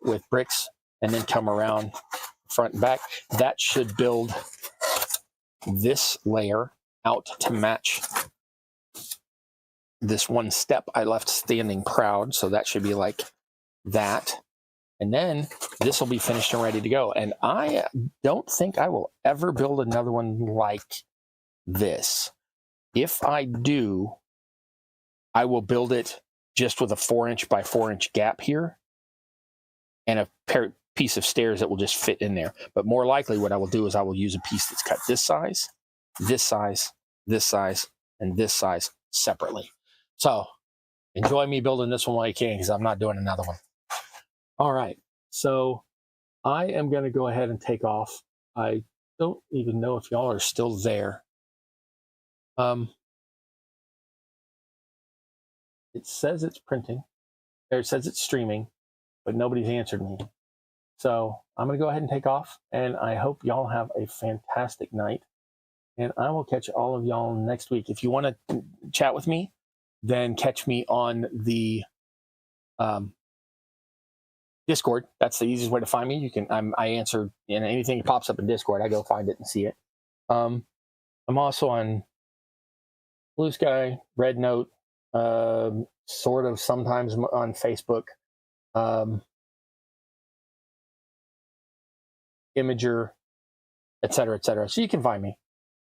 with bricks and then come around front and back. That should build this layer out to match this one step I left standing proud. So that should be like that. And then this will be finished and ready to go. And I don't think I will ever build another one like this. If I do, I will build it just with a 4-inch by 4-inch gap here and a piece of stairs that will just fit in there. But more likely what I will do is I will use a piece that's cut this size, this size, this size, and this size separately. So enjoy me building this one while you can, because I'm not doing another one. All right, so I am going to go ahead and take off. I don't even know if y'all are still there. It says it's printing, or it says it's streaming, but nobody's answered me. So I'm going to go ahead and take off, and I hope y'all have a fantastic night. And I will catch all of y'all next week. If you want to chat with me, then catch me on the Discord. That's the easiest way to find me. You can I answer anything that pops up in Discord. I go find it and see it. I'm also on Blue Sky, Red Note, sort of sometimes on Facebook, Imager, etc., etc. So you can find me.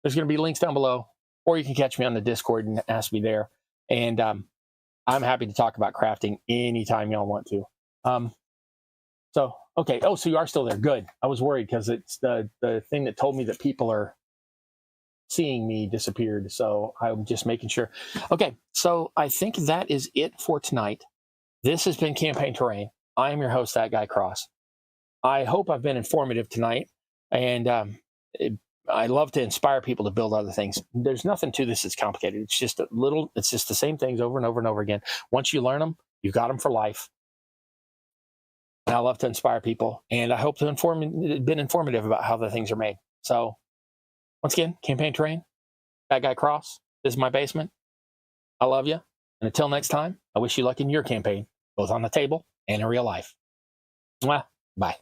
There's going to be links down below, or you can catch me on the Discord and ask me there. And I'm happy to talk about crafting anytime y'all want to. So, okay. Oh, so you are still there. Good. I was worried because it's the thing that told me that people are seeing me disappeared. So I'm just making sure. Okay. So I think that is it for tonight. This has been Campaign Terrain. I am your host, That Guy Cross. I hope I've been informative tonight. And I love to inspire people to build other things. There's nothing to this that's complicated. It's just it's just the same things over and over and over again. Once you learn them, you got them for life. And I love to inspire people, and I hope to been informative about how the things are made. So once again, Campaign Terrain, That Guy Cross. This is my basement. I love you. And until next time, I wish you luck in your campaign, both on the table and in real life. Mwah. Bye.